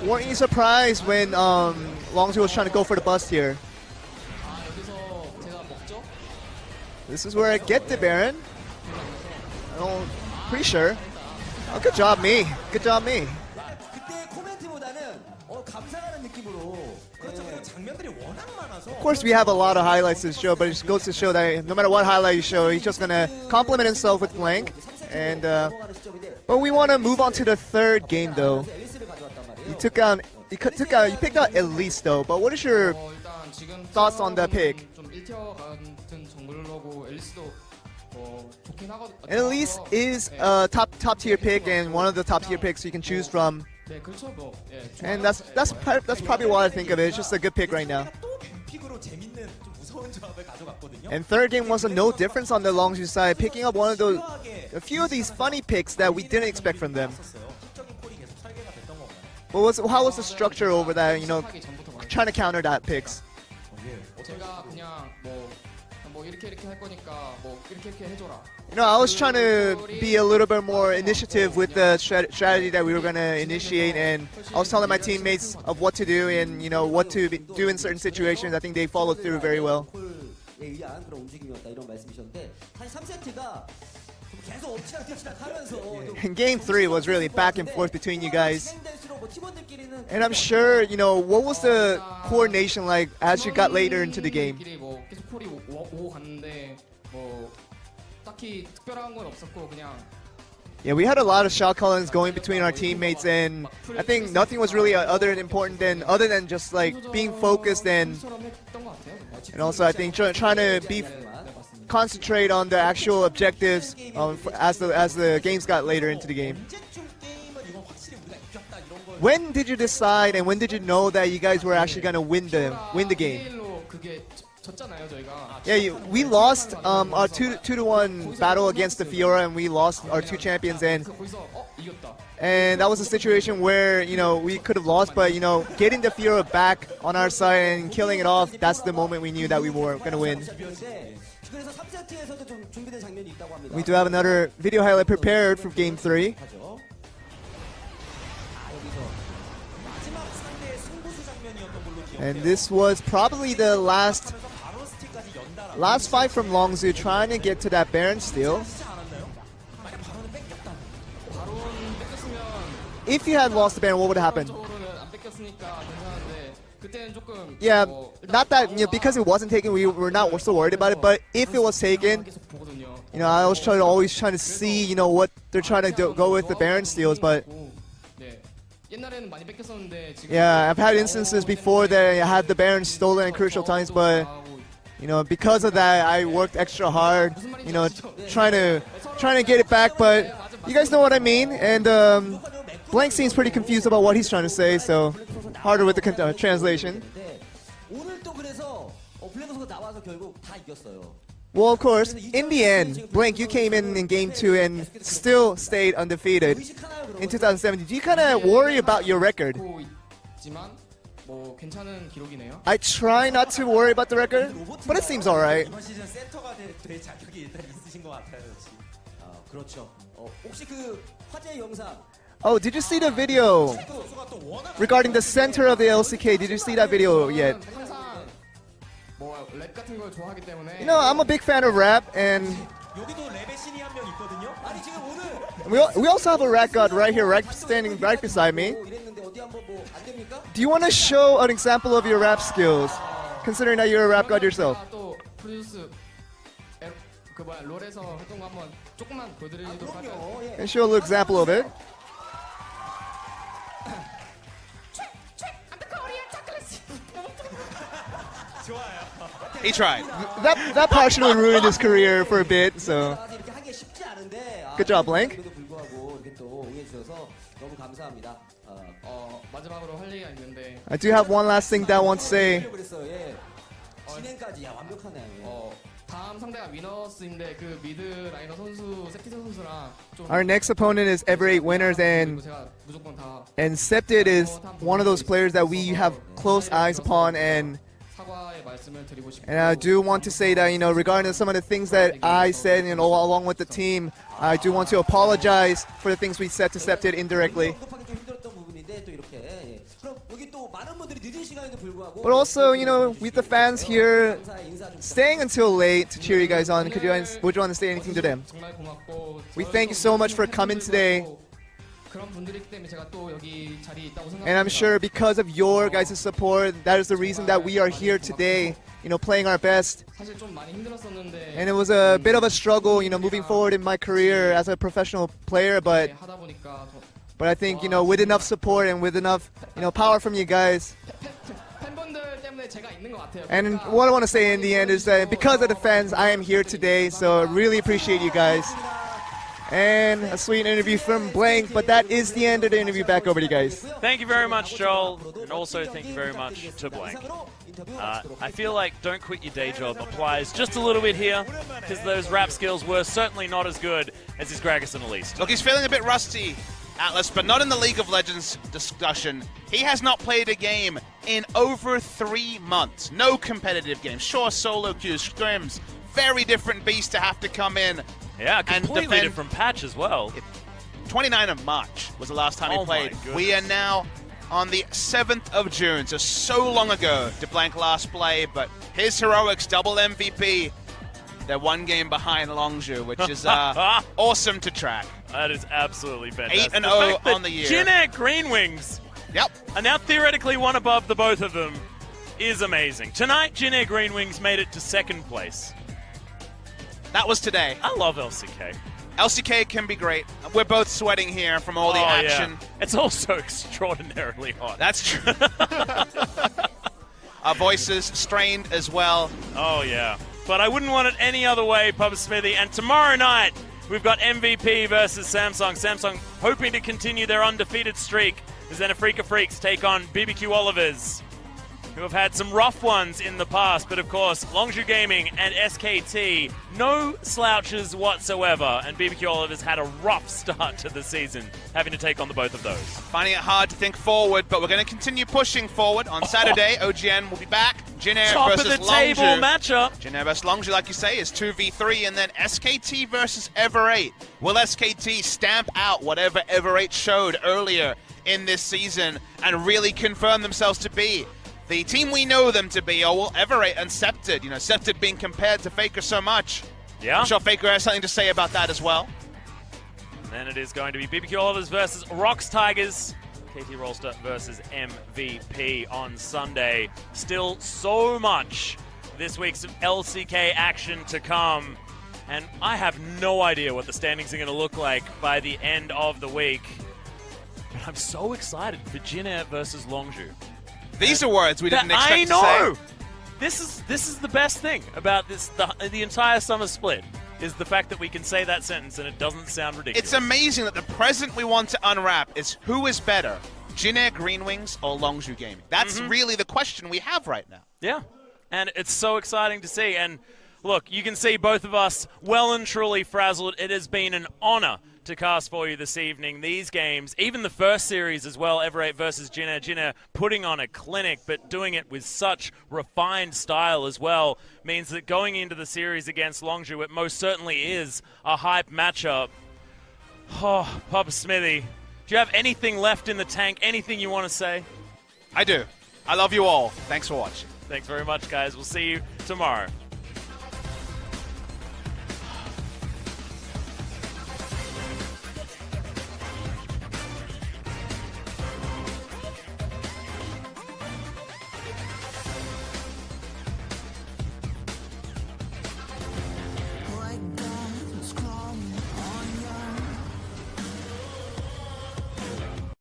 Weren't you surprised when Longzhu was trying to go for the bust here? 여기서 제가 먹죠? This is where I get the Baron. Pretty sure. Oh, good job, me. Good job, me. 그때 코멘트보다는 감상하는 느낌으로 그렇죠. 그리고 장면들이 워낙 많아서 Of course, we have a lot of highlights to show, but it just goes to show that no matter what highlight you show, he's just gonna compliment himself with blank. And 넘어가는 시점인데 but we want to move on to the third game, though. 앨리스를 가져왔단 말이에요. You picked out at least, though. But what is your 일단 지금 thoughts on the pick? 좀 1티어 같은 정글러고 앨리스도 좋긴 하거든요. And at least is a top tier pick and one of the top tier picks you can choose from. 네, 그렇죠. 뭐 예. And that's probably what I think of it. It's just a good pick right now. 또 빅픽으로 재밌는 좀 무서운 조합을 가져갔거든요. And third game was no difference on the Longzhu side, picking up a few of these funny picks that we didn't expect from them. 적인 콜이 계속 설계가 됐던 건가요? How was the structure over that? 하기 전부터 많이 Trying to counter that picks. 제가 그냥 뭐 이렇게 할 거니까 뭐 이렇게 해줘라. I was trying to be a little bit more initiative with the strategy that we were going to initiate, and I was telling my teammates of what to do and what to do in certain situations. I think they followed through very well. 콜에 의한 그런 움직임이었다 이런 말씀이셨는데 사실 3세트가 계속 엎치락뒤치락 하면서 And game 3 was really back and forth between you guys. 진행될수록 뭐 팀원들끼리는 And I'm sure, what was the coordination like as you got later into the game? 뭐 계속 콜이 오고 갔는데 뭐 딱히 특별한 건 없었고 그냥 Yeah, we had a lot of shot callings going between our teammates, and I think nothing was really other than just like being focused and 했던 것 같아요. also I think trying to concentrate on the actual objectives as the games got later into the game. 언제쯤 게임은 이건 확실히 우리가 이겼다 이런 걸 When did you decide and when did you know that you guys were actually gonna win the game? 1대1로 그게 졌잖아요 저희가. Yeah, we lost our 2-1 battle against the Fiora, and we lost our 2 champions, and 거기서 이겼다. that was a situation where we could have lost, but getting the Fiora back on our side and killing it off, that's the moment we knew that we were going to win. 그래서 3세트에서도 좀 준비된 장면이 있다고 합니다. We do have another video highlight prepared for Game 3. 하죠. 여기서 마지막 상대의 승부수 장면이었던 걸로 기억해요. And this was probably the last 바로 스틱까지 연달아 fight from Longzhu, trying to get to that Baron steal. 하지 않았나요? 만약 바로는 뺏겼다. 바론 뺏겼으면 If you had lost the Baron, what would have happened? 적으로는 안 뺏겼으니까 괜찮은데 그때는 조금 Yeah, not that because it wasn't taken, we were not so worried about it. But if it was taken, 계속 보거든요. I was always trying to see, what they're trying to go with the Baron steals. But 네. 옛날에는 많이 뺏겼었는데 지금 yeah, I've had instances before that I had the Baron stolen in crucial times, but because of that, I worked extra hard, trying to get it back. But you guys know what I mean. And Blank seems pretty confused about what he's trying to say, so harder with the translation. 오늘 또 그래서 블랙 선수가 나와서 결국 다 이겼어요. Well, of course, in the end, Blank, you came in Game 2 and still stayed undefeated in 2017. Do you kind of worry about your record? 고 있지만 뭐 괜찮은 기록이네요. I try not to worry about the record, but it seems alright. 이번 시즌 센터가 될 자격이 일단 있으신 것 같아요, 역시. 그렇죠. 혹시 그 화제 영상 Oh, did you see the video 선수가 또 워낙 regarding the center of the LCK? Did you see that video yet? 항상 뭐랩 같은 걸 좋아하기 때문에 I'm a big fan of rap, and 여기도 랩의 신이 한 명 있거든요. 아니 지금 오늘 we also have a rap god right here, standing right beside me. 이랬는데 어디 한번 뭐 안 됩니까? Do you want to show an example of your rap skills, considering that you're a rap god yourself? 또 프로듀스 그 뭐야 롤에서 활동 거 한번 조금만 보여드리도록 할까요? 그럼요. 예. And show a little example of it. He tried. That partially ruined his career for a bit, so 이렇게 하기 쉽지 않은데 Good job, Blank. 그럼에도 불구하고 이렇게 또 응해주셔서 너무 감사합니다. 마지막으로 할 얘기가 있는데 I do have one last thing that I want to say. 그랬어요. 예. 진행까지 완벽하네요. 예. 다음 상대가 위너스인데 그 미드 라이너 선수 세티스 선수랑 좀 Our next opponent is Ever 8 Winners, 그리고 제가 무조건 다 and Septid is one of those players that we have close eyes upon, and 사과의 말씀을 드리고 싶고 I do want to say that, regarding some of the things that I said, along with the team, I do want to apologize for the things we said to Septid indirectly. 언급하기 좀 힘들었던 부분인데 또 이렇게 예. 그럼 여기 또 많은 분들이 늦은 시간에도 불구하고 But also, with the fans here 감사의 인사 좀 staying until late to cheer you guys on, would you want to say anything to them? 정말 고맙고 We thank you so much for coming today. 그런 분들이기 때문에 제가 또 여기 자리에 있다고 생각합니다. And I'm sure because of your guys' support, that is the reason that we are here today, playing our best. 사실 좀 많이 힘들었었는데 And it was a bit of a struggle, moving forward in my career as a professional player, but 하다 보니까 I think, with enough support and with enough, power from you guys. 팬분들 때문에 제가 있는 것 같아요. And what I want to say in the end is that because of the fans, I am here today, so I really appreciate you guys. And a sweet interview from Blank, but that is the end of the interview. Back over to you guys. Thank you very much, Joel, and also thank you very much to Blank. I feel like don't quit your day job applies just a little bit here, because those rap skills were certainly not as good as his Gragas and Elise. Look, he's feeling a bit rusty, Atlas, but not in the League of Legends discussion. He has not played a game in over 3 months. No competitive game. Sure, solo queues, scrims, very different beast to have to come in. Yeah, and completely defend. different patch as well. 29 of March was the last time he Oh my played. goodness. We are now on the 7th of June, so long ago did Blank last play, but his heroics, double MVP. They're 1 game behind Longzhu, which is awesome to track. That is absolutely fantastic. 8-0 The fact that on the year. Jin Air Green Wings Yep. are now theoretically one above the both of them is amazing. Tonight, Jin Air Green Wings made it to 2nd place. That was today. I love LCK. LCK can be great. We're both sweating here from all the action. Yeah. It's also extraordinarily hot. That's true. Our voices strained as well. Oh, yeah. But I wouldn't want it any other way, Papa Smithy. And tomorrow night, we've got MVP versus Samsung. Samsung hoping to continue their undefeated streak as then Afrika Freaks take on BBQ Olivers. who have had some rough ones in the past, but of course, Longzhu Gaming and SKT, no slouches whatsoever, and BBQ Oliver's had a rough start to the season, having to take on the both of those. Finding it hard to think forward, but we're going to continue pushing forward. On Saturday, OGN will be back. Jin-Air Top of versus the Longzhu. table matchup. Jin-Air versus Longzhu, like you say, is 2v3, and then SKT versus Ever8. Will SKT stamp out whatever Ever8 showed earlier in this season and really confirm themselves to be the team we know them to be, or will Ever8 and Scepted, Scepted being compared to Faker so much? Yeah. I'm sure Faker has something to say about that as well. And then it is going to be BBQ Olivers versus Rocks Tigers. KT Rolster versus MVP on Sunday. Still so much this week's LCK action to come. And I have no idea what the standings are going to look like by the end of the week. But I'm so excited for Jin-Air versus Longzhu. These are words we didn't expect I to know! say. This is the best thing about this the entire summer split, is the fact that we can say that sentence and it doesn't sound ridiculous. It's amazing that the present we want to unwrap is who is better, Jin-Air Green Wings or Longzhu Gaming? That's really the question we have right now. Yeah, and it's so exciting to see. And look, you can see both of us well and truly frazzled. It has been an honor to cast for you this evening. These games, even the first series as well, Ever8 versus Jin-Air. Jin-Air putting on a clinic, but doing it with such refined style as well, means that going into the series against Longzhu, it most certainly is a hype matchup. Oh, Papa Smithy, do you have anything left in the tank? Anything you want to say? I do. I love you all. Thanks for watching. Thanks very much, guys. We'll see you tomorrow.